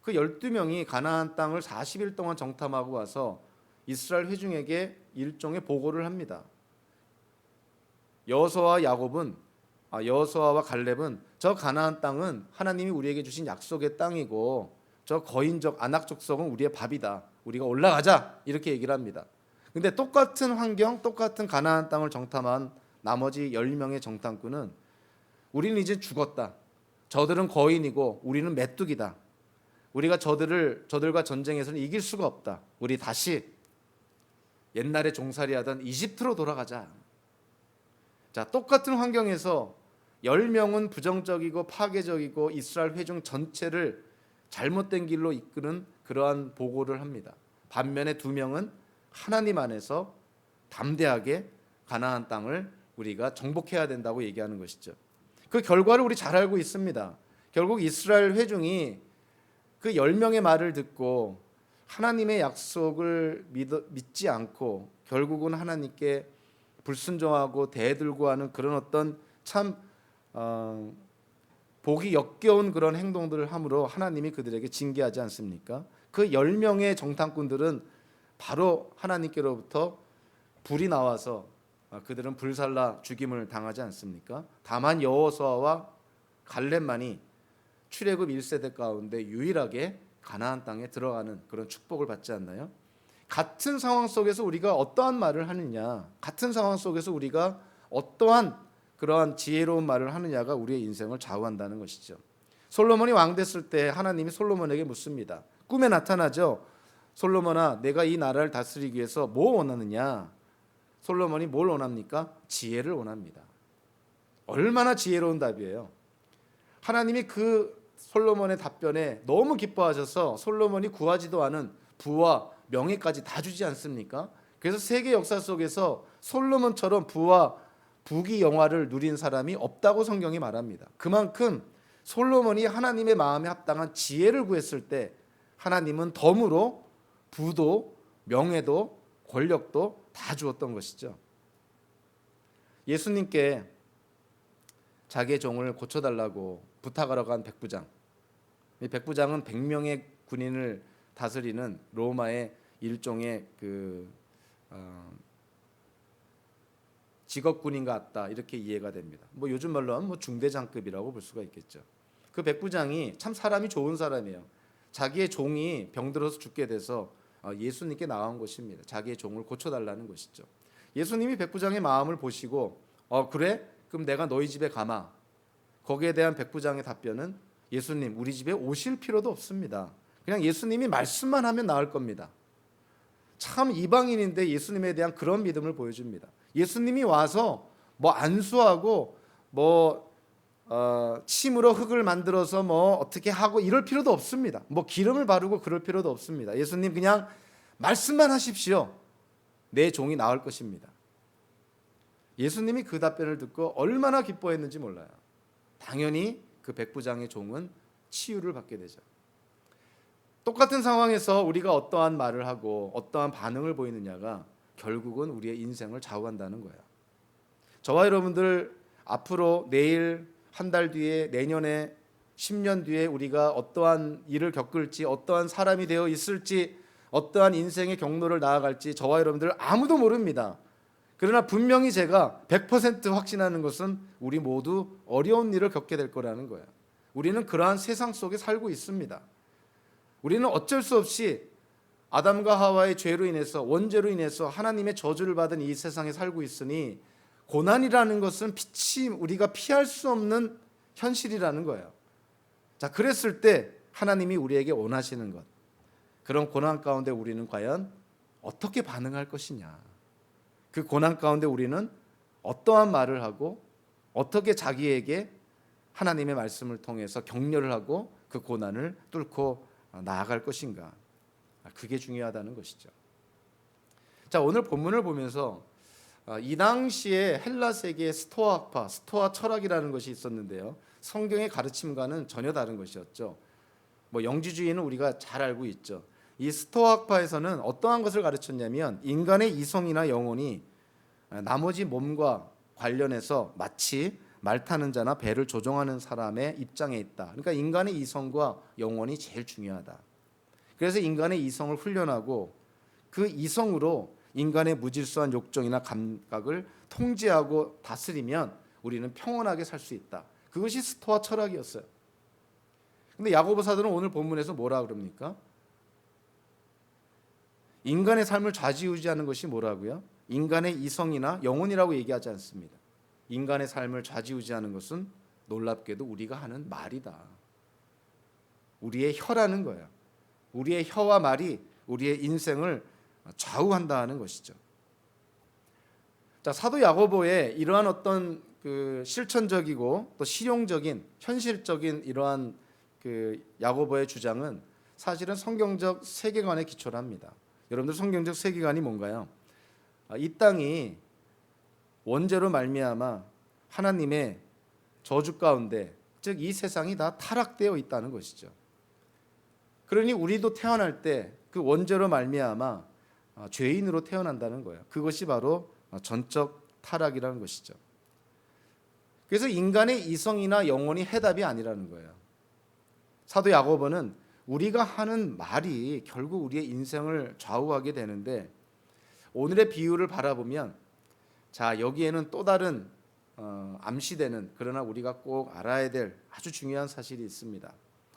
그 12명이 가나안 땅을 40일 동안 정탐하고 와서 이스라엘 회중에게 일종의 보고를 합니다. 여호수아와 갈렙은 저 가나안 땅은 하나님이 우리에게 주신 약속의 땅이고 저 거인족 아낙 족속은 우리의 밥이다. 우리가 올라가자. 이렇게 얘기를 합니다. 근데 똑같은 환경, 똑같은 가나안 땅을 정탐한 나머지 10명의 정탐꾼은 우리는 이제 죽었다. 저들은 거인이고 우리는 메뚜기다. 우리가 저들과 전쟁에서는 이길 수가 없다. 우리 다시 옛날에 종살이하던 이집트로 돌아가자. 자, 똑같은 환경에서 10명은 부정적이고 파괴적이고 이스라엘 회중 전체를 잘못된 길로 이끄는 그러한 보고를 합니다. 반면에 2명은 하나님 안에서 담대하게 가나안 땅을 우리가 정복해야 된다고 얘기하는 것이죠. 그 결과를 우리 잘 알고 있습니다. 결국 이스라엘 회중이 그 10명의 말을 듣고 하나님의 약속을 믿지 않고 결국은 하나님께 불순종하고 대들고 하는 그런 어떤 참 보기 역겨운 그런 행동들을 함으로 하나님이 그들에게 징계하지 않습니까? 그 10명의 정탐꾼들은 바로 하나님께로부터 불이 나와서 그들은 불살라 죽임을 당하지 않습니까? 다만 여호수아와 갈렙만이 출애굽 1세대 가운데 유일하게 가나안 땅에 들어가는 그런 축복을 받지 않나요? 같은 상황 속에서 우리가 어떠한 말을 하느냐, 같은 상황 속에서 우리가 어떠한 그러한 지혜로운 말을 하느냐가 우리의 인생을 좌우한다는 것이죠. 솔로몬이 왕 됐을 때 하나님이 솔로몬에게 묻습니다. 꿈에 나타나죠. 솔로몬아, 내가 이 나라를 다스리기 위해서 뭐 원하느냐? 솔로몬이 뭘 원합니까? 지혜를 원합니다. 얼마나 지혜로운 답이에요. 하나님이 그 솔로몬의 답변에 너무 기뻐하셔서 솔로몬이 구하지도 않은 부와 명예까지 다 주지 않습니까? 그래서 세계 역사 속에서 솔로몬처럼 부와 부귀 영화를 누린 사람이 없다고 성경이 말합니다. 그만큼 솔로몬이 하나님의 마음에 합당한 지혜를 구했을 때 하나님은 덤으로 부도 명예도 권력도 다 주었던 것이죠. 예수님께 자기의 종을 고쳐달라고 부탁하러 간 백부장. 이 백부장은 100명의 군인을 다스리는 로마의 일종의 직업군인 같다, 이렇게 이해가 됩니다. 요즘 말로 하면 중대장급이라고 볼 수가 있겠죠. 그 백부장이 참 사람이 좋은 사람이에요. 자기의 종이 병들어서 죽게 돼서 예수님께 나온 것입니다. 자기의 종을 고쳐달라는 것이죠. 예수님이 백부장의 마음을 보시고 그래? 그럼 내가 너희 집에 가마. 거기에 대한 백부장의 답변은 예수님, 우리 집에 오실 필요도 없습니다. 그냥 예수님이 말씀만 하면 나을 겁니다. 참 이방인인데 예수님에 대한 그런 믿음을 보여줍니다. 예수님이 와서 뭐 안수하고 뭐 침으로 흙을 만들어서 뭐 어떻게 하고 이럴 필요도 없습니다. 뭐 기름을 바르고 그럴 필요도 없습니다. 예수님 그냥 말씀만 하십시오. 내 종이 나을 것입니다. 예수님이 그 답변을 듣고 얼마나 기뻐했는지 몰라요. 당연히 그 백부장의 종은 치유를 받게 되죠. 똑같은 상황에서 우리가 어떠한 말을 하고 어떠한 반응을 보이느냐가 결국은 우리의 인생을 좌우한다는 거예요. 저와 여러분들 앞으로 내일, 한 달 뒤에, 내년에, 10년 뒤에 우리가 어떠한 일을 겪을지, 어떠한 사람이 되어 있을지, 어떠한 인생의 경로를 나아갈지 저와 여러분들 아무도 모릅니다. 그러나 분명히 제가 100% 확신하는 것은 우리 모두 어려운 일을 겪게 될 거라는 거예요. 우리는 그러한 세상 속에 살고 있습니다. 우리는 어쩔 수 없이 아담과 하와의 죄로 인해서, 원죄로 인해서 하나님의 저주를 받은 이 세상에 살고 있으니 고난이라는 것은 우리가 피할 수 없는 현실이라는 거예요. 자, 그랬을 때 하나님이 우리에게 원하시는 것, 그런 고난 가운데 우리는 과연 어떻게 반응할 것이냐, 그 고난 가운데 우리는 어떠한 말을 하고 어떻게 자기에게 하나님의 말씀을 통해서 격려를 하고 그 고난을 뚫고 나아갈 것인가, 그게 중요하다는 것이죠. 자, 오늘 본문을 보면서 이 당시에 헬라 세계의 스토아 학파, 스토아 철학이라는 것이 있었는데요. 성경의 가르침과는 전혀 다른 것이었죠. 뭐 영지주의는 우리가 잘 알고 있죠. 이 스토아 학파에서는 어떠한 것을 가르쳤냐면 인간의 이성이나 영혼이 나머지 몸과 관련해서 마치 말 타는 자나 배를 조종하는 사람의 입장에 있다. 그러니까 인간의 이성과 영혼이 제일 중요하다. 그래서 인간의 이성을 훈련하고 그 이성으로 인간의 무질서한 욕정이나 감각을 통제하고 다스리면 우리는 평온하게 살 수 있다. 그것이 스토아 철학이었어요. 근데 야고보 사도는 오늘 본문에서 뭐라 그럽니까? 인간의 삶을 좌지우지하는 것이 뭐라고요? 인간의 이성이나 영혼이라고 얘기하지 않습니다. 인간의 삶을 좌지우지하는 것은 놀랍게도 우리가 하는 말이다. 우리의 혀라는 거예요. 우리의 혀와 말이 우리의 인생을 좌우한다는 것이죠. 자, 사도 야고보의 이러한 어떤 그 실천적이고 또 실용적인 현실적인 이러한 그 야고보의 주장은 사실은 성경적 세계관에 기초를 합니다. 여러분들 성경적 세계관이 뭔가요? 이 땅이 원죄로 말미암아 하나님의 저주 가운데, 즉 이 세상이 다 타락되어 있다는 것이죠. 그러니 우리도 태어날 때 그 원죄로 말미암아 죄인으로 태어난다는 거예요. 그것이 바로 전적 타락이라는 것이죠. 그래서 인간의 이성이나 영혼이 해답이 아니라는 거예요. 사도 야고보는 우리가 하는 말이 결국 우리의 인생을 좌우하게 되는데, 오늘의 비유를 바라보면 자, 여기에는 또 다른 암시되는, 그러나 우리가 꼭 알아야 될 아주 중요한 사실이 있습니다.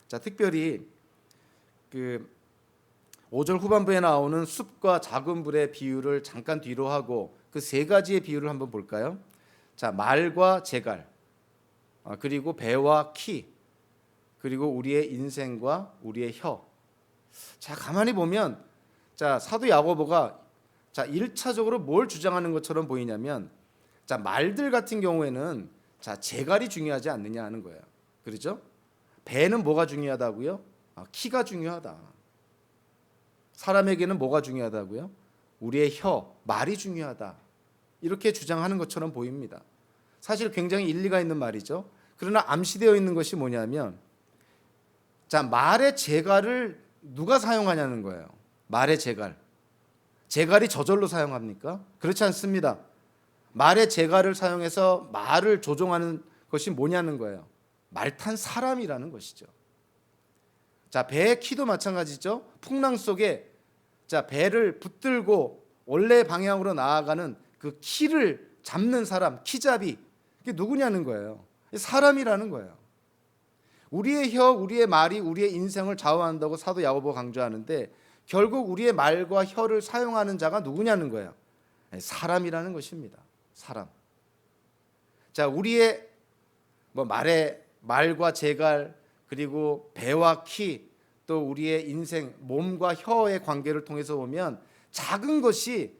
자, 특별히 그 5절 후반부에 나오는 숲과 작은 불의 비유를 잠깐 뒤로 하고 그 세 가지의 비유를 한번 볼까요? 자, 말과 재갈, 그리고 배와 키, 그리고 우리의 인생과 우리의 혀. 자, 가만히 보면 자, 사도 야고보가 자, 1차적으로 뭘 주장하는 것처럼 보이냐면, 자, 말들 같은 경우에는 자, 재갈이 중요하지 않느냐 하는 거예요. 그렇죠? 배는 뭐가 중요하다고요? 키가 중요하다. 사람에게는 뭐가 중요하다고요? 우리의 혀, 말이 중요하다. 이렇게 주장하는 것처럼 보입니다. 사실 굉장히 일리가 있는 말이죠. 그러나 암시되어 있는 것이 뭐냐면, 자, 말의 재갈을 누가 사용하냐는 거예요. 말의 재갈. 재갈이 저절로 사용합니까? 그렇지 않습니다. 말의 재갈을 사용해서 말을 조종하는 것이 뭐냐는 거예요. 말 탄 사람이라는 것이죠. 자, 배의 키도 마찬가지죠. 풍랑 속에 자, 배를 붙들고 원래 방향으로 나아가는 그 키를 잡는 사람, 키잡이, 그게 누구냐는 거예요. 사람이라는 거예요. 우리의 혀, 우리의 말이 우리의 인생을 좌우한다고 사도 야고보가 강조하는데, 결국 우리의 말과 혀를 사용하는 자가 누구냐는 거예요. 사람이라는 것입니다. 사람. 자, 우리의 말과 재갈, 그리고 배와 키, 또 우리의 인생, 몸과 혀의 관계를 통해서 보면 작은 것이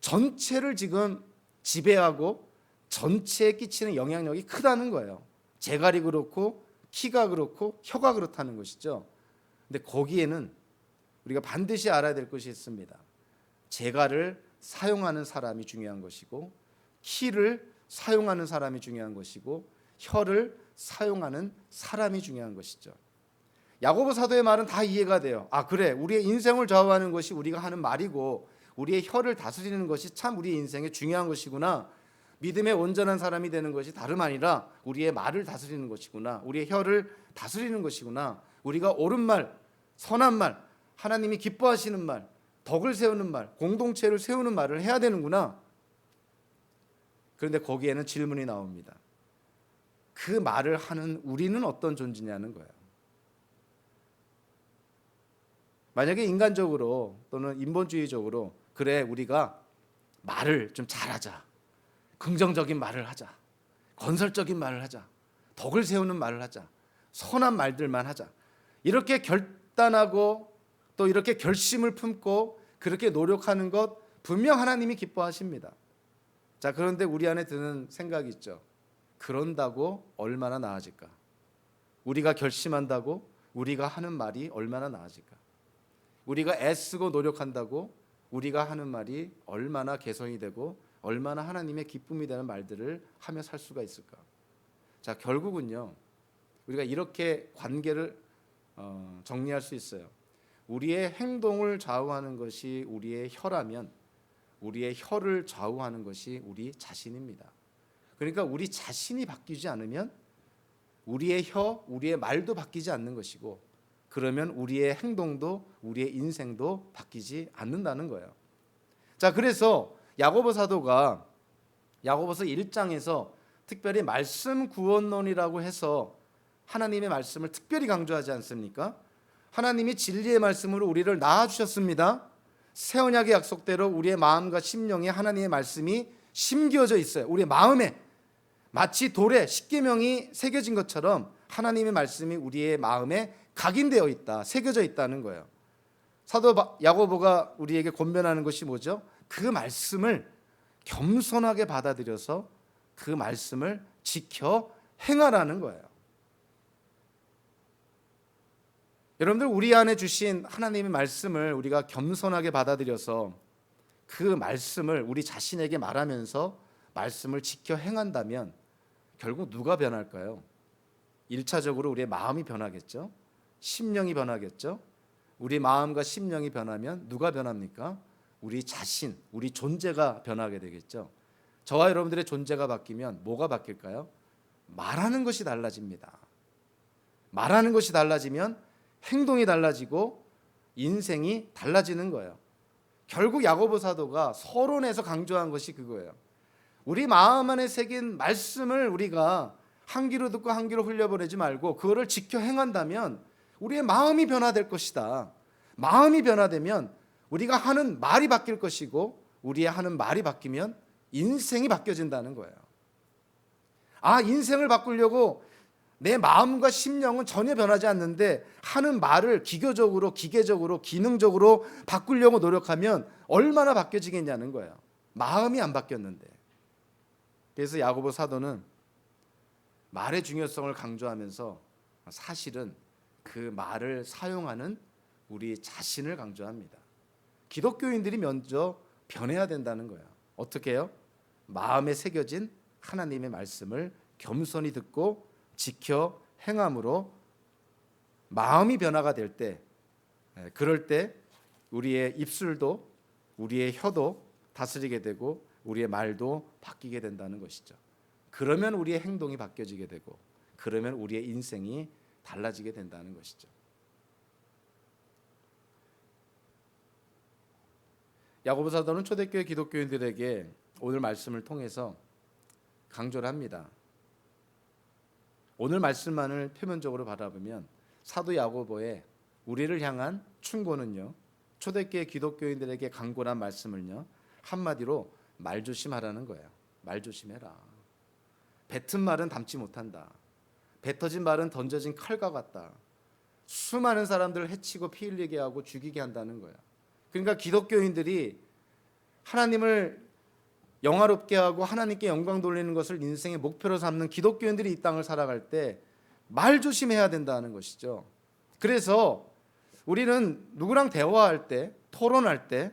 전체를 지금 지배하고 전체에 끼치는 영향력이 크다는 거예요. 재갈이 그렇고 키가 그렇고 혀가 그렇다는 것이죠. 근데 거기에는 우리가 반드시 알아야 될 것이 있습니다. 재갈을 사용하는 사람이 중요한 것이고, 키를 사용하는 사람이 중요한 것이고, 혀를 사용하는 사람이 중요한 것이죠. 야고보 사도의 말은 다 이해가 돼요. 아, 그래, 우리의 인생을 좌우하는 것이 우리가 하는 말이고, 우리의 혀를 다스리는 것이 참 우리의 인생에 중요한 것이구나. 믿음의 온전한 사람이 되는 것이 다름 아니라 우리의 말을 다스리는 것이구나. 우리의 혀를 다스리는 것이구나. 우리가 옳은 말, 선한 말, 하나님이 기뻐하시는 말, 덕을 세우는 말, 공동체를 세우는 말을 해야 되는구나. 그런데 거기에는 질문이 나옵니다. 그 말을 하는 우리는 어떤 존재냐는 거예요. 만약에 인간적으로 또는 인본주의적으로 그래, 우리가 말을 좀 잘하자, 긍정적인 말을 하자, 건설적인 말을 하자, 덕을 세우는 말을 하자, 선한 말들만 하자, 이렇게 결단하고 또 이렇게 결심을 품고 그렇게 노력하는 것 분명 하나님이 기뻐하십니다. 자, 그런데 우리 안에 드는 생각이 있죠. 그런다고 얼마나 나아질까? 우리가 결심한다고 우리가 하는 말이 얼마나 나아질까? 우리가 애쓰고 노력한다고 우리가 하는 말이 얼마나 개선이 되고 얼마나 하나님의 기쁨이 되는 말들을 하며 살 수가 있을까? 자, 결국은요, 우리가 이렇게 관계를 정리할 수 있어요. 우리의 행동을 좌우하는 것이 우리의 혀라면 우리의 혀를 좌우하는 것이 우리 자신입니다. 그러니까 우리 자신이 바뀌지 않으면 우리의 혀, 우리의 말도 바뀌지 않는 것이고, 그러면 우리의 행동도 우리의 인생도 바뀌지 않는다는 거예요. 자, 그래서 야고보 사도가 야고보서 1장에서 특별히 말씀 구원론이라고 해서 하나님의 말씀을 특별히 강조하지 않습니까? 하나님이 진리의 말씀으로 우리를 낳아주셨습니다. 새 언약의 약속대로 우리의 마음과 심령에 하나님의 말씀이 심겨져 있어요. 우리의 마음에 마치 돌에 십계명이 새겨진 것처럼 하나님의 말씀이 우리의 마음에 각인되어 있다, 새겨져 있다는 거예요. 사도 야고보가 우리에게 권면하는 것이 뭐죠? 그 말씀을 겸손하게 받아들여서 그 말씀을 지켜 행하라는 거예요. 여러분들, 우리 안에 주신 하나님의 말씀을 우리가 겸손하게 받아들여서 그 말씀을 우리 자신에게 말하면서 말씀을 지켜 행한다면 결국 누가 변할까요? 1차적으로 우리의 마음이 변하겠죠. 심령이 변하겠죠. 우리 마음과 심령이 변하면 누가 변합니까? 우리 자신, 우리 존재가 변하게 되겠죠. 저와 여러분들의 존재가 바뀌면 뭐가 바뀔까요? 말하는 것이 달라집니다. 말하는 것이 달라지면 행동이 달라지고 인생이 달라지는 거예요. 결국 야고보 사도가 서론에서 강조한 것이 그거예요. 우리 마음 안에 새긴 말씀을 우리가 한 귀로 듣고 한 귀로 흘려보내지 말고 그거를 지켜 행한다면 우리의 마음이 변화될 것이다. 마음이 변화되면 우리가 하는 말이 바뀔 것이고 우리의 하는 말이 바뀌면 인생이 바뀌어진다는 거예요. 아, 인생을 바꾸려고 내 마음과 심령은 전혀 변하지 않는데 하는 말을 기교적으로, 기계적으로, 기능적으로 바꾸려고 노력하면 얼마나 바뀌어지겠냐는 거예요. 마음이 안 바뀌었는데. 그래서 야고보 사도는 말의 중요성을 강조하면서 사실은 그 말을 사용하는 우리 자신을 강조합니다. 기독교인들이 먼저 변해야 된다는 거예요. 어떻게 해요? 마음에 새겨진 하나님의 말씀을 겸손히 듣고 지켜 행함으로 마음이 변화가 될 때, 그럴 때 우리의 입술도 우리의 혀도 다스리게 되고 우리의 말도 바뀌게 된다는 것이죠. 그러면 우리의 행동이 바뀌어지게 되고 그러면 우리의 인생이 달라지게 된다는 것이죠. 야고보 사도는 초대교회 기독교인들에게 오늘 말씀을 통해서 강조를 합니다. 오늘 말씀만을 표면적으로 바라보면 사도 야고보의 우리를 향한 충고는요, 초대교회 기독교인들에게 강권한 말씀을요, 한마디로 말조심하라는 거예요. 말조심해라. 뱉은 말은 담지 못한다. 뱉어진 말은 던져진 칼과 같다. 수많은 사람들을 해치고 피 흘리게 하고 죽이게 한다는 거야. 그러니까 기독교인들이 하나님을 영화롭게 하고 하나님께 영광 돌리는 것을 인생의 목표로 삼는 기독교인들이 이 땅을 살아갈 때 말 조심해야 된다는 것이죠. 그래서 우리는 누구랑 대화할 때, 토론할 때,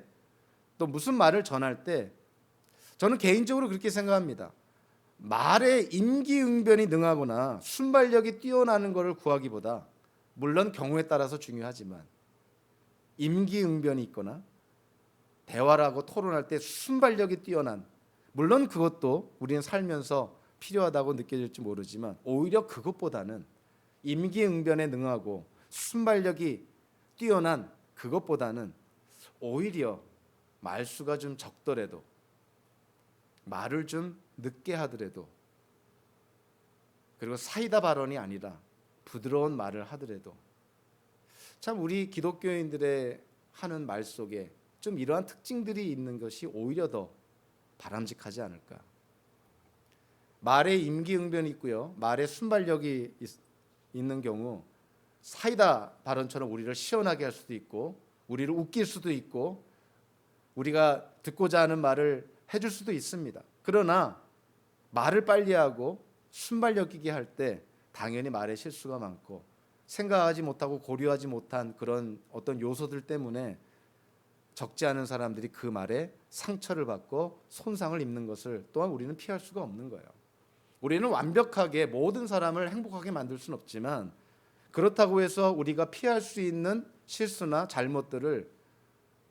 또 무슨 말을 전할 때 저는 개인적으로 그렇게 생각합니다. 말에 임기응변이 능하거나 순발력이 뛰어나는 것을 구하기보다, 물론 경우에 따라서 중요하지만, 임기응변이 있거나 대화를 하고 토론할 때 순발력이 뛰어난, 물론 그것도 우리는 살면서 필요하다고 느껴질지 모르지만 오히려 그것보다는 임기응변에 능하고 순발력이 뛰어난 그것보다는 오히려 말수가 좀 적더라도, 말을 좀 늦게 하더라도, 그리고 사이다 발언이 아니라 부드러운 말을 하더라도, 참 우리 기독교인들의 하는 말 속에 좀 이러한 특징들이 있는 것이 오히려 더 바람직하지 않을까. 말에 임기응변이 있고요, 말에 순발력이 있는 경우 사이다 발언처럼 우리를 시원하게 할 수도 있고, 우리를 웃길 수도 있고, 우리가 듣고자 하는 말을 해줄 수도 있습니다. 그러나 말을 빨리 하고 순발력 있게 할 때 당연히 말에 실수가 많고, 생각하지 못하고 고려하지 못한 그런 어떤 요소들 때문에 적지 않은 사람들이 그 말에 상처를 받고 손상을 입는 것을 또한 우리는 피할 수가 없는 거예요. 우리는 완벽하게 모든 사람을 행복하게 만들 수는 없지만, 그렇다고 해서 우리가 피할 수 있는 실수나 잘못들을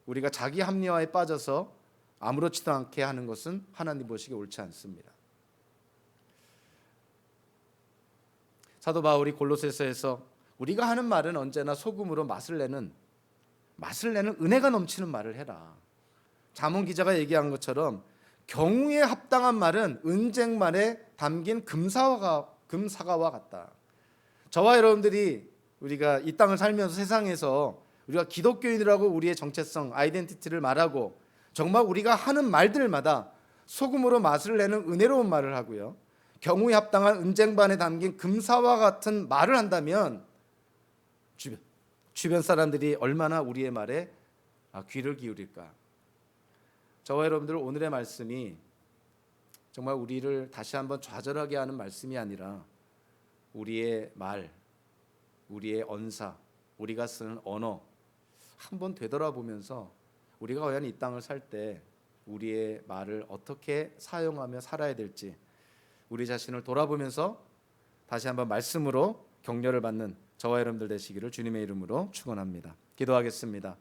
우리가 자기 합리화에 빠져서 아무렇지도 않게 하는 것은 하나님 보시기에 옳지 않습니다. 사도 바울이 골로새서에서 우리가 하는 말은 언제나 소금으로 맛을 내는 은혜가 넘치는 말을 해라. 잠언 기자가 얘기한 것처럼 경우에 합당한 말은 은쟁반에 담긴 금사과와 같다. 저와 여러분들이 우리가 이 땅을 살면서 세상에서 우리가 기독교인이라고 우리의 정체성, 아이덴티티를 말하고 정말 우리가 하는 말들마다 소금으로 맛을 내는 은혜로운 말을 하고요, 경우에 합당한 은쟁반에 담긴 금사와 같은 말을 한다면 주변 사람들이 얼마나 우리의 말에 귀를 기울일까. 저와 여러분들 오늘의 말씀이 정말 우리를 다시 한번 좌절하게 하는 말씀이 아니라 우리의 말, 우리의 언사, 우리가 쓰는 언어 한번 되돌아보면서 우리가 과연 이 땅을 살 때 우리의 말을 어떻게 사용하며 살아야 될지 우리 자신을 돌아보면서 다시 한번 말씀으로 격려를 받는 저와 여러분들 되시기를 주님의 이름으로 축원합니다. 기도하겠습니다.